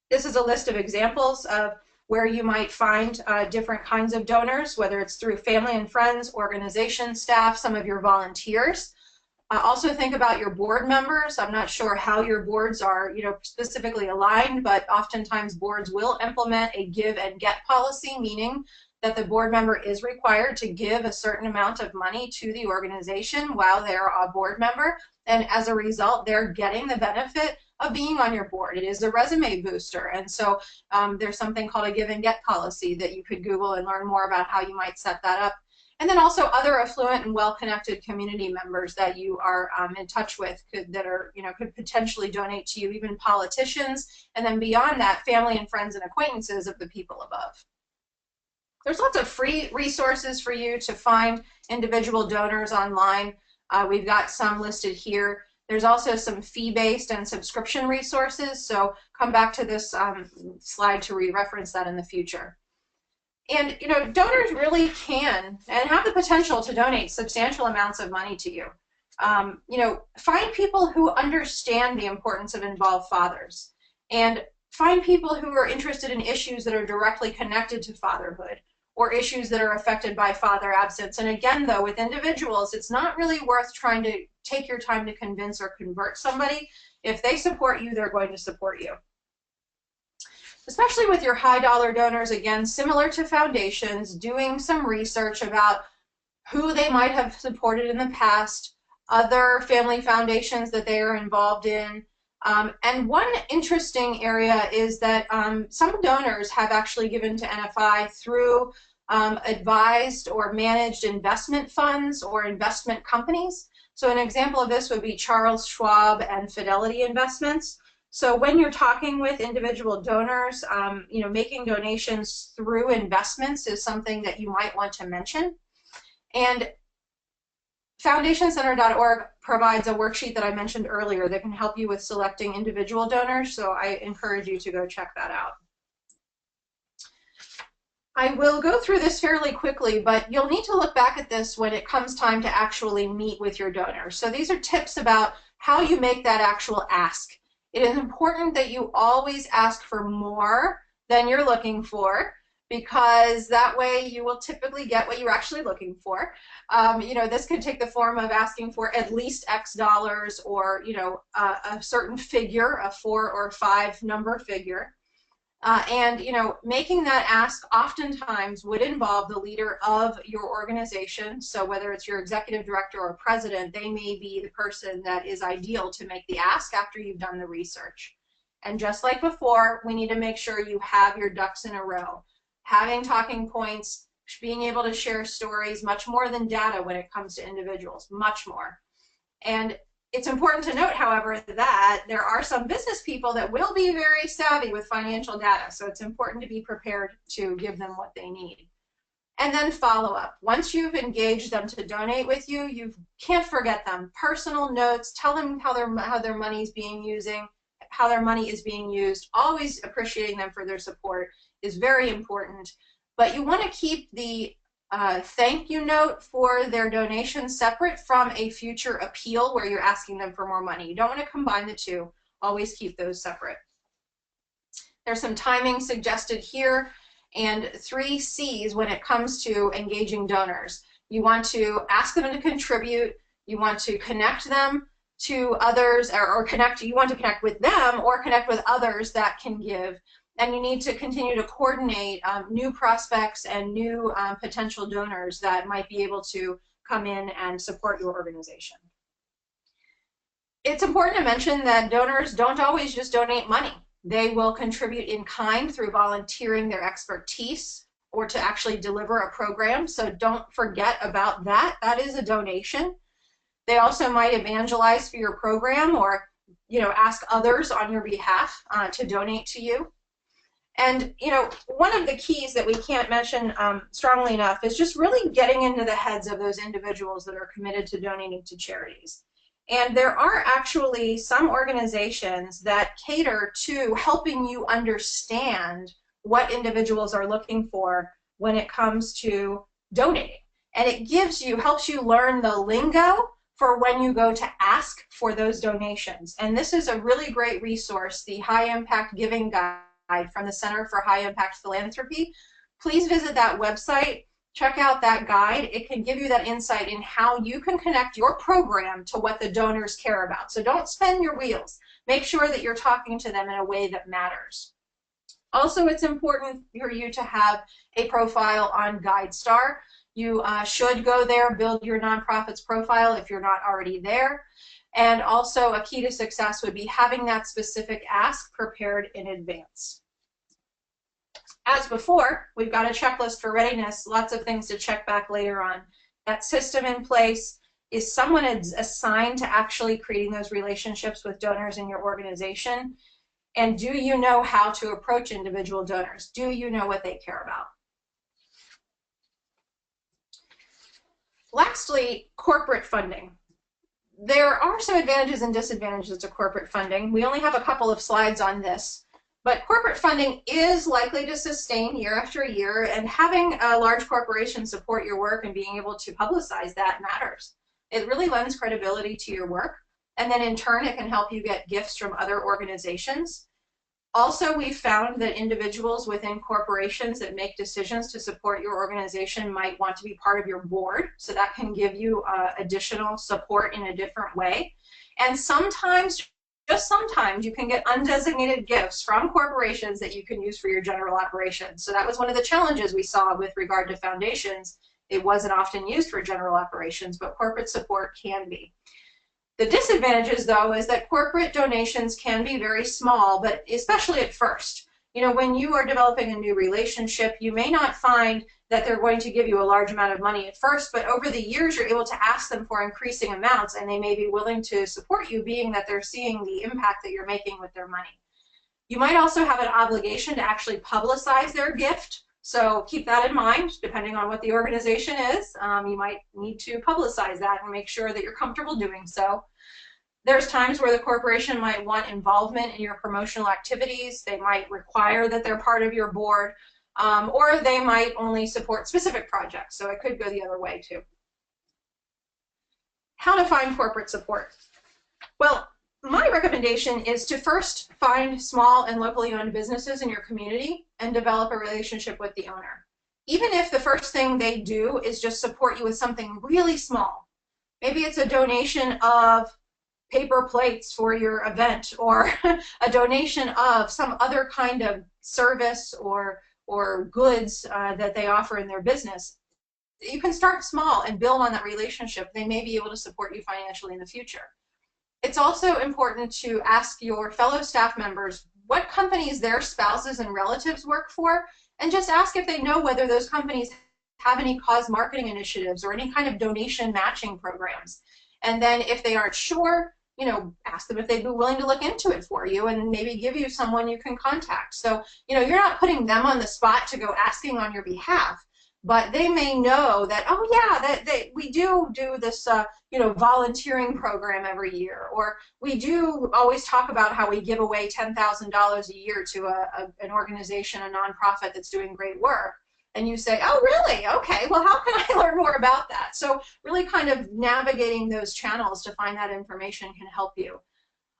Speaker 2: This is a list of examples of where you might find different kinds of donors, whether it's through family and friends, organization staff, some of your volunteers. Also think about your board members. I'm not sure how your boards are specifically aligned, but oftentimes boards will implement a give and get policy, meaning that the board member is required to give a certain amount of money to the organization while they're a board member, and as a result they're getting the benefit of being on your board. It is a resume booster, and so there's something called a give and get policy that you could Google and learn more about how you might set that up. And then also other affluent and well-connected community members that you are in touch with could potentially donate to you, even politicians, and then beyond that, family and friends and acquaintances of the people above. There's lots of free resources for you to find individual donors online. We've got some listed here. There's also some fee-based and subscription resources, so come back to this slide to re-reference that in the future. And donors really can and have the potential to donate substantial amounts of money to you. Find people who understand the importance of involved fathers, and find people who are interested in issues that are directly connected to fatherhood, or issues that are affected by father absence. And again, though, with individuals, it's not really worth trying to take your time to convince or convert somebody. If they support you, they're going to support you. Especially with your high dollar donors, again, similar to foundations, doing some research about who they might have supported in the past, other family foundations that they are involved in. And one interesting area is that some donors have actually given to NFI through advised or managed investment funds or investment companies. So an example of this would be Charles Schwab and Fidelity Investments. So when you're talking with individual donors, making donations through investments is something that you might want to mention. And foundationcenter.org provides a worksheet that I mentioned earlier that can help you with selecting individual donors, so I encourage you to go check that out. I will go through this fairly quickly, but you'll need to look back at this when it comes time to actually meet with your donors. So these are tips about how you make that actual ask. It is important that you always ask for more than you're looking for, because that way you will typically get what you're actually looking for. This could take the form of asking for at least X dollars, or a certain figure, a 4 or 5 number figure. Making that ask oftentimes would involve the leader of your organization. So whether it's your executive director or president, they may be the person that is ideal to make the ask after you've done the research. And just like before, we need to make sure you have your ducks in a row. Having talking points, being able to share stories, much more than data when it comes to individuals, much more. And it's important to note, however, that there are some business people that will be very savvy with financial data, so it's important to be prepared to give them what they need. And then follow up. Once you've engaged them to donate with you, you can't forget them. Personal notes, tell them how their money is being used. Always appreciating them for their support is very important. But you want to keep the thank you note for their donation separate from a future appeal where you're asking them for more money. You don't want to combine the two. Always keep those separate. There's some timing suggested here, and 3 C's when it comes to engaging donors. You want to ask them to contribute. You want to connect them to others, you want to connect with them or connect with others that can give. And you need to continue to coordinate new prospects and new potential donors that might be able to come in and support your organization. It's important to mention that donors don't always just donate money. They will contribute in kind through volunteering their expertise or to actually deliver a program. So don't forget about that. That is a donation. They also might evangelize for your program or ask others on your behalf to donate to you. And, one of the keys that we can't mention strongly enough is just really getting into the heads of those individuals that are committed to donating to charities. And there are actually some organizations that cater to helping you understand what individuals are looking for when it comes to donating. And it helps you learn the lingo for when you go to ask for those donations. And this is a really great resource, the High Impact Giving Guide from the Center for High Impact Philanthropy. Please visit that website, check out that guide. It can give you that insight in how you can connect your program to what the donors care about. So don't spin your wheels. Make sure that you're talking to them in a way that matters. Also, it's important for you to have a profile on GuideStar. You should go there, build your nonprofit's profile if you're not already there. And also a key to success would be having that specific ask prepared in advance. As before, we've got a checklist for readiness, lots of things to check back later on. That system in place, is someone assigned to actually creating those relationships with donors in your organization? And do you know how to approach individual donors? Do you know what they care about? Lastly, corporate funding. There are some advantages and disadvantages to corporate funding. We only have a couple of slides on this, but corporate funding is likely to sustain year after year, and having a large corporation support your work and being able to publicize that matters. It really lends credibility to your work, and then in turn it can help you get gifts from other organizations. Also, we found that individuals within corporations that make decisions to support your organization might want to be part of your board, so that can give you additional support in a different way. And sometimes, just sometimes, you can get undesignated gifts from corporations that you can use for your general operations. So that was one of the challenges we saw with regard to foundations. It wasn't often used for general operations, but corporate support can be. The disadvantages, though, is that corporate donations can be very small, but especially at first. You know, when you are developing a new relationship, you may not find that they're going to give you a large amount of money at first, but over the years, you're able to ask them for increasing amounts, and they may be willing to support you, being that they're seeing the impact that you're making with their money. You might also have an obligation to actually publicize their gift. So keep that in mind, depending on what the organization is. You might need to publicize that and make sure that you're comfortable doing so. There's times where the corporation might want involvement in your promotional activities. They might require that they're part of your board, or they might only support specific projects. So it could go the other way too. How to find corporate support? Well, my recommendation is to first find small and locally owned businesses in your community and develop a relationship with the owner. Even if the first thing they do is just support you with something really small. Maybe it's a donation of paper plates for your event, or a donation of some other kind of service or goods that they offer in their business. You can start small and build on that relationship. They may be able to support you financially in the future. It's also important to ask your fellow staff members what companies their spouses and relatives work for, and just ask if they know whether those companies have any cause marketing initiatives or any kind of donation matching programs. And then if they aren't sure, you know, ask them if they'd be willing to look into it for you and maybe give you someone you can contact. So, you know, you're not putting them on the spot to go asking on your behalf, but they may know that, oh yeah, that we do this, you know, volunteering program every year, or we do always talk about how we give away $10,000 a year to an organization, a nonprofit that's doing great work. And you say, oh really? Okay, well how can I learn more about that? So really kind of navigating those channels to find that information can help you.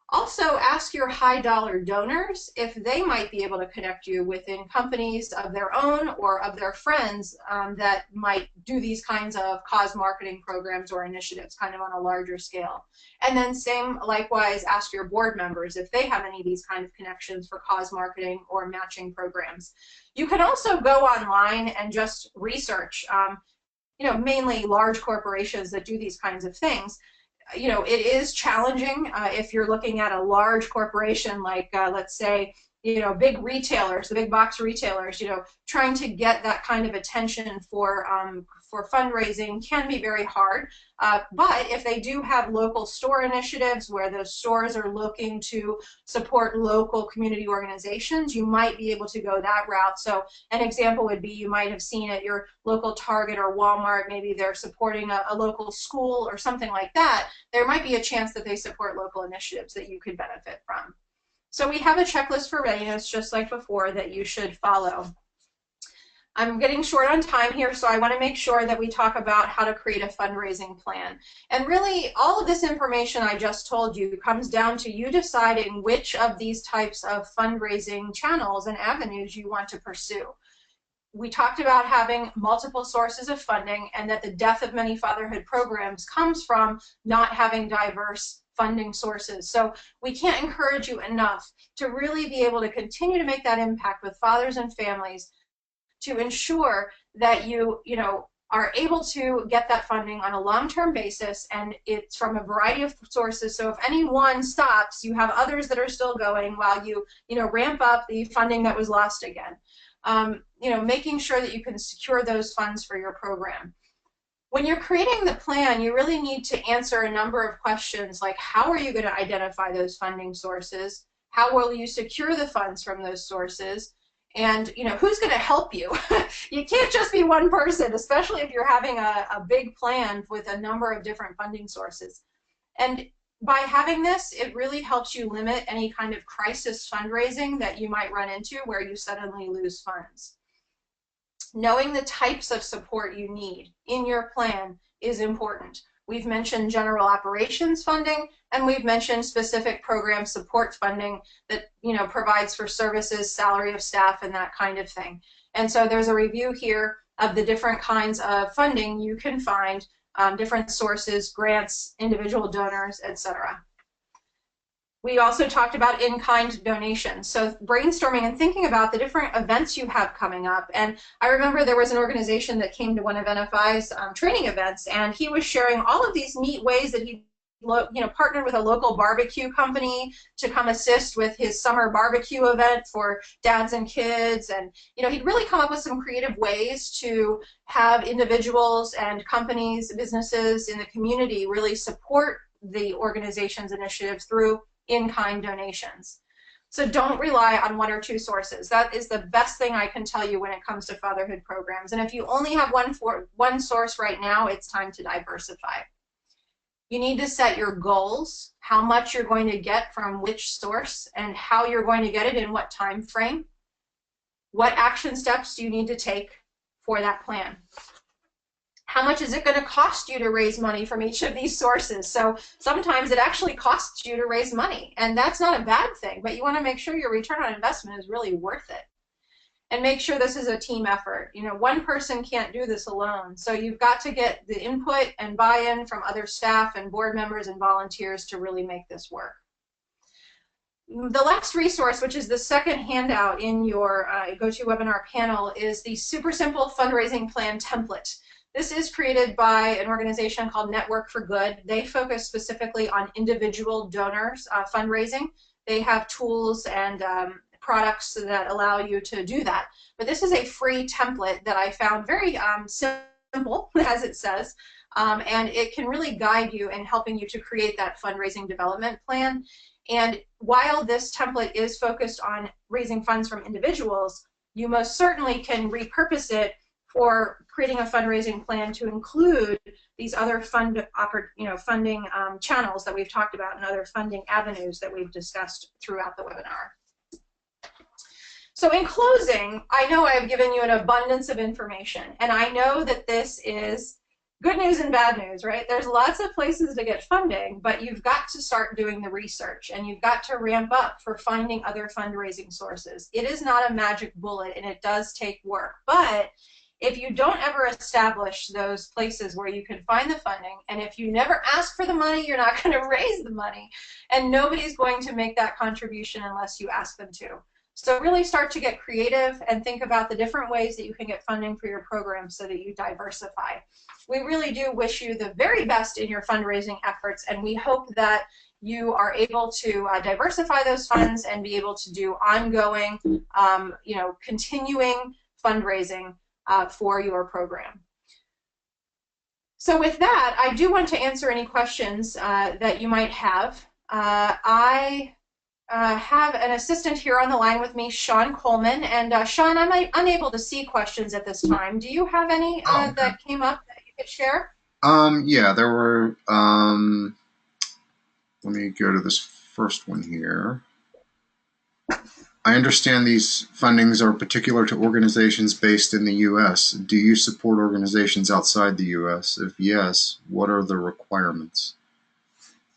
Speaker 2: Also, ask your high dollar donors if they might be able to connect you within companies of their own or of their friends that might do these kinds of cause marketing programs or initiatives kind of on a larger scale. And then same, likewise, ask your board members if they have any of these kind of connections for cause marketing or matching programs. You can also go online and just research, you know, mainly large corporations that do these kinds of things. You know, it is challenging if you're looking at a large corporation like, let's say, you know, big retailers, the big box retailers, you know, trying to get that kind of attention for fundraising can be very hard. But if they do have local store initiatives where those stores are looking to support local community organizations, you might be able to go that route. So an example would be you might have seen at your local Target or Walmart, maybe they're supporting a local school or something like that. There might be a chance that they support local initiatives that you could benefit from. So we have a checklist for readiness, just like before, that you should follow. I'm getting short on time here, so I want to make sure that we talk about how to create a fundraising plan. And really, all of this information I just told you comes down to you deciding which of these types of fundraising channels and avenues you want to pursue. We talked about having multiple sources of funding and that the death of many fatherhood programs comes from not having diverse funding sources. So we can't encourage you enough to really be able to continue to make that impact with fathers and families, to ensure that you are able to get that funding on a long-term basis, and it's from a variety of sources. So if any one stops, you have others that are still going while you ramp up the funding that was lost again. Making sure that you can secure those funds for your program. When you're creating the plan, you really need to answer a number of questions like, how are you going to identify those funding sources? How will you secure the funds from those sources? And who's going to help you? You can't just be one person, especially if you're having a big plan with a number of different funding sources. And by having this, it really helps you limit any kind of crisis fundraising that you might run into where you suddenly lose funds. Knowing the types of support you need in your plan is important. We've mentioned general operations funding, and we've mentioned specific program support funding that provides for services, salary of staff, and that kind of thing. And so there's a review here of the different kinds of funding you can find, different sources, grants, individual donors, etc. We also talked about in-kind donations. So brainstorming and thinking about the different events you have coming up. And I remember there was an organization that came to one of NFI's training events, and he was sharing all of these neat ways that he partnered with a local barbecue company to come assist with his summer barbecue event for dads and kids. And he'd really come up with some creative ways to have individuals and companies, businesses in the community really support the organization's initiative through in-kind donations. So don't rely on one or two sources. That is the best thing I can tell you when it comes to fatherhood programs. And if you only have one source right now, it's time to diversify. You need to set your goals, how much you're going to get from which source, and how you're going to get it in what time frame. What action steps do you need to take for that plan? How much is it going to cost you to raise money from each of these sources? So sometimes it actually costs you to raise money, and that's not a bad thing, but you want to make sure your return on investment is really worth it. And make sure this is a team effort. One person can't do this alone, so you've got to get the input and buy-in from other staff and board members and volunteers to really make this work. The last resource, which is the second handout in your GoToWebinar panel, is the Super Simple Fundraising Plan Template. This is created by an organization called Network for Good. They focus specifically on individual donors fundraising. They have tools and products that allow you to do that. But this is a free template that I found very simple, as it says, and it can really guide you in helping you to create that fundraising development plan. And while this template is focused on raising funds from individuals, you most certainly can repurpose it for creating a fundraising plan to include these other funding channels that we've talked about and other funding avenues that we've discussed throughout the webinar. So in closing, I know I've given you an abundance of information, and I know that this is good news and bad news, right? There's lots of places to get funding, but you've got to start doing the research, and you've got to ramp up for finding other fundraising sources. It is not a magic bullet, and it does take work, but if you don't ever establish those places where you can find the funding, and if you never ask for the money, you're not going to raise the money, and nobody's going to make that contribution unless you ask them to. So really start to get creative and think about the different ways that you can get funding for your program so that you diversify. We really do wish you the very best in your fundraising efforts, and we hope that you are able to diversify those funds and be able to do ongoing, continuing fundraising for your program. So with that, I do want to answer any questions that you might have. I have an assistant here on the line with me, Sean Coleman, and Sean, I'm unable to see questions at this time. Do you have any that came up that you could share?
Speaker 1: Yeah, there were, let me go to this first one here. I understand these fundings are particular to organizations based in the U.S. Do you support organizations outside the U.S.? If yes, what are the requirements?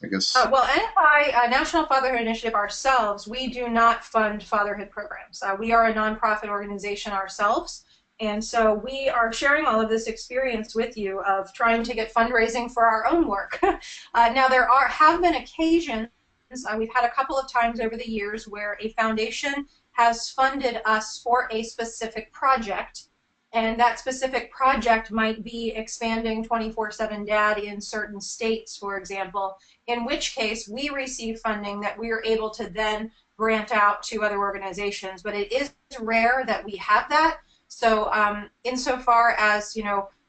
Speaker 1: I guess.
Speaker 2: Well, NFI, National Fatherhood Initiative ourselves, we do not fund fatherhood programs. We are a nonprofit organization ourselves, and so we are sharing all of this experience with you of trying to get fundraising for our own work. Now, there have been occasions, we've had a couple of times over the years where a foundation has funded us for a specific project, and that specific project might be expanding 24/7 Dad in certain states, for example, in which case we receive funding that we are able to then grant out to other organizations. But it is rare that we have that. So insofar as,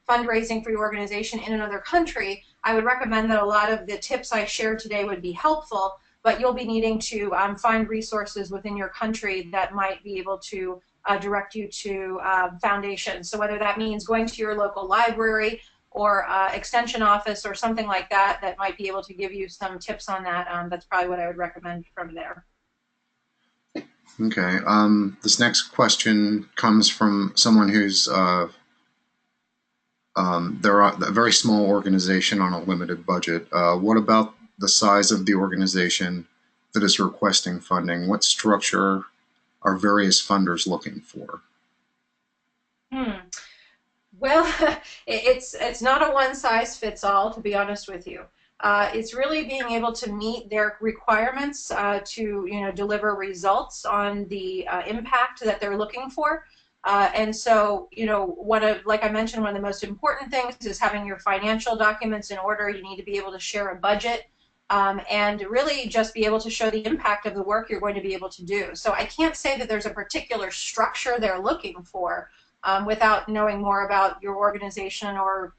Speaker 2: fundraising for your organization in another country, I would recommend that a lot of the tips I shared today would be helpful, but you'll be needing to find resources within your country that might be able to direct you to foundations. So whether that means going to your local library or extension office or something like that, that might be able to give you some tips on that, that's probably what I would recommend from there.
Speaker 1: Okay. This next question comes from someone who's They're a very small organization on a limited budget. What about the size of the organization that is requesting funding? What structure are various funders looking for?
Speaker 2: Hmm. Well, it's not a one size fits all, to be honest with you. It's really being able to meet their requirements to deliver results on the impact that they're looking for. And so, one of, like I mentioned, one of the most important things is having your financial documents in order. You need to be able to share a budget. And really just be able to show the impact of the work you're going to be able to do. So I can't say that there's a particular structure they're looking for, without knowing more about your organization or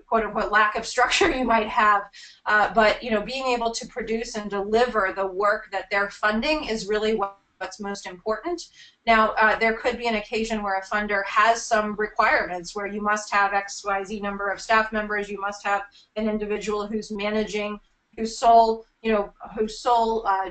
Speaker 2: quote unquote lack of structure you might have. But being able to produce and deliver the work that they're funding is really what's most important. Now, there could be an occasion where a funder has some requirements where you must have XYZ number of staff members, you must have an individual who's managing, whose sole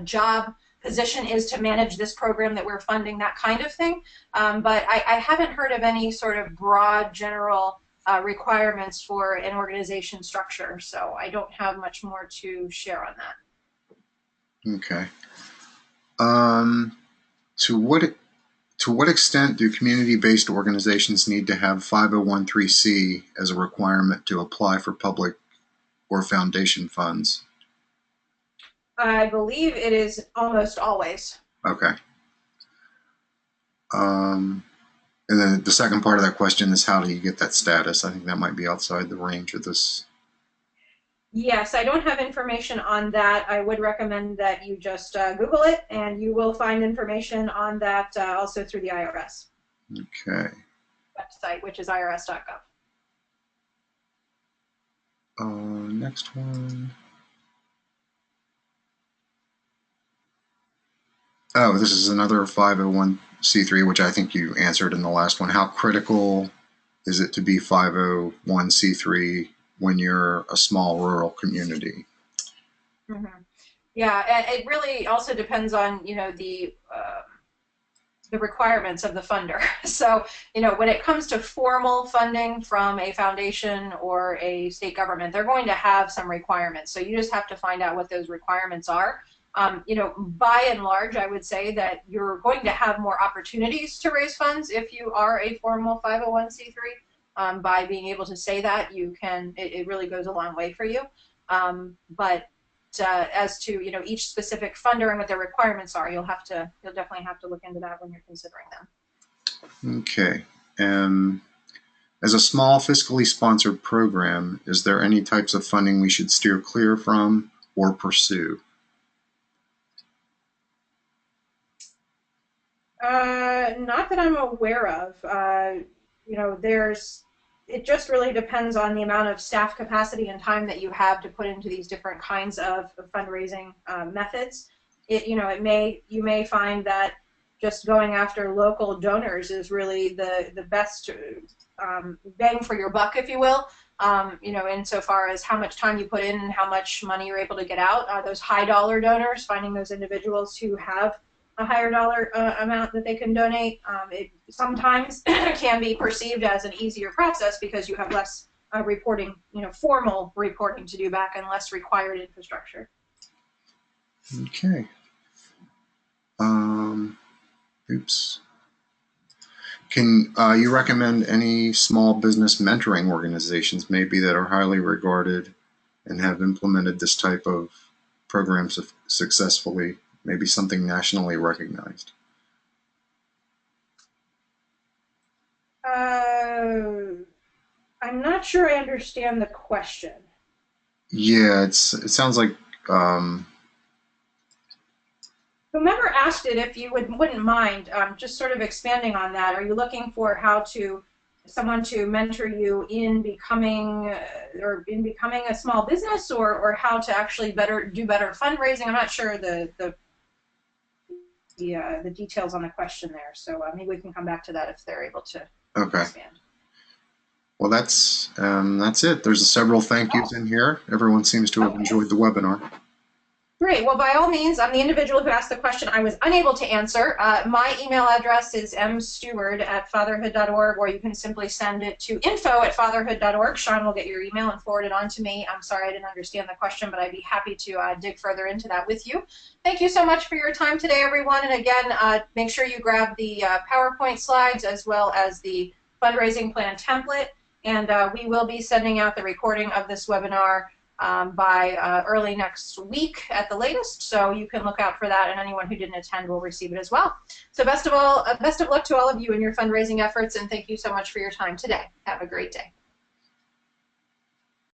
Speaker 2: job position is to manage this program that we're funding, that kind of thing. But I haven't heard of any sort of broad general requirements for an organization structure, so I don't have much more to share on that.
Speaker 1: Okay. Um, to what to what extent do community-based organizations need to have 501(c) as a requirement to apply for public or foundation funds?
Speaker 2: I believe it is almost always.
Speaker 1: Okay. Um, and then the second part of that question is how do you get that status? I think that might be outside the range of this.
Speaker 2: Yes, I don't have information on that. I would recommend that you just Google it, and you will find information on that also through the IRS
Speaker 1: Okay.
Speaker 2: website, which is irs.gov.
Speaker 1: Next one. Oh, this is another 501(c)(3), which I think you answered in the last one. How critical is it to be 501(c)(3) when you're a small rural community?
Speaker 2: Mm-hmm. Yeah, and it really also depends on the requirements of the funder. So, when it comes to formal funding from a foundation or a state government, they're going to have some requirements. So you just have to find out what those requirements are. By and large, I would say that you're going to have more opportunities to raise funds if you are a formal 501(c)(3. By being able to say that, it really goes a long way for you. But as to each specific funder and what their requirements are, you'll definitely have to look into that when you're considering them.
Speaker 1: Okay. Um, as a small fiscally sponsored program, is there any types of funding we should steer clear from or pursue?
Speaker 2: Not that I'm aware of. There's it just really depends on the amount of staff capacity and time that you have to put into these different kinds of fundraising methods. You may find that just going after local donors is really the best bang for your buck, if you will. Insofar as how much time you put in and how much money you're able to get out. Those high dollar donors, finding those individuals who have a higher dollar amount that they can donate. It sometimes can be perceived as an easier process because you have less reporting, formal reporting to do back and less required infrastructure.
Speaker 1: Okay. Um, oops. Can you recommend any small business mentoring organizations, maybe that are highly regarded and have implemented this type of program successfully? Maybe something nationally recognized.
Speaker 2: Uh, I'm not sure I understand the question.
Speaker 1: Yeah, it sounds like um,
Speaker 2: Whomever asked it, if you wouldn't mind, just sort of expanding on that. Are you looking for someone to mentor you in becoming a small business, or how to actually do better fundraising? I'm not sure the details on the question there. So maybe we can come back to that if they're able to
Speaker 1: okay.
Speaker 2: expand.
Speaker 1: Well, that's it. There's several thank yous
Speaker 2: Oh,
Speaker 1: in here. Everyone seems to have
Speaker 2: okay.
Speaker 1: enjoyed the webinar.
Speaker 2: Great. Well, by all means, I'm the individual who asked the question I was unable to answer. My email address is msteward@fatherhood.org, or you can simply send it to info@fatherhood.org. Sean will get your email and forward it on to me. I'm sorry I didn't understand the question, but I'd be happy to dig further into that with you. Thank you so much for your time today, everyone. And again, make sure you grab the PowerPoint slides as well as the fundraising plan template. And we will be sending out the recording of this webinar by early next week at the latest, so you can look out for that, and anyone who didn't attend will receive it as well. So best of luck to all of you in your fundraising efforts, and thank you so much for your time today. Have a great day.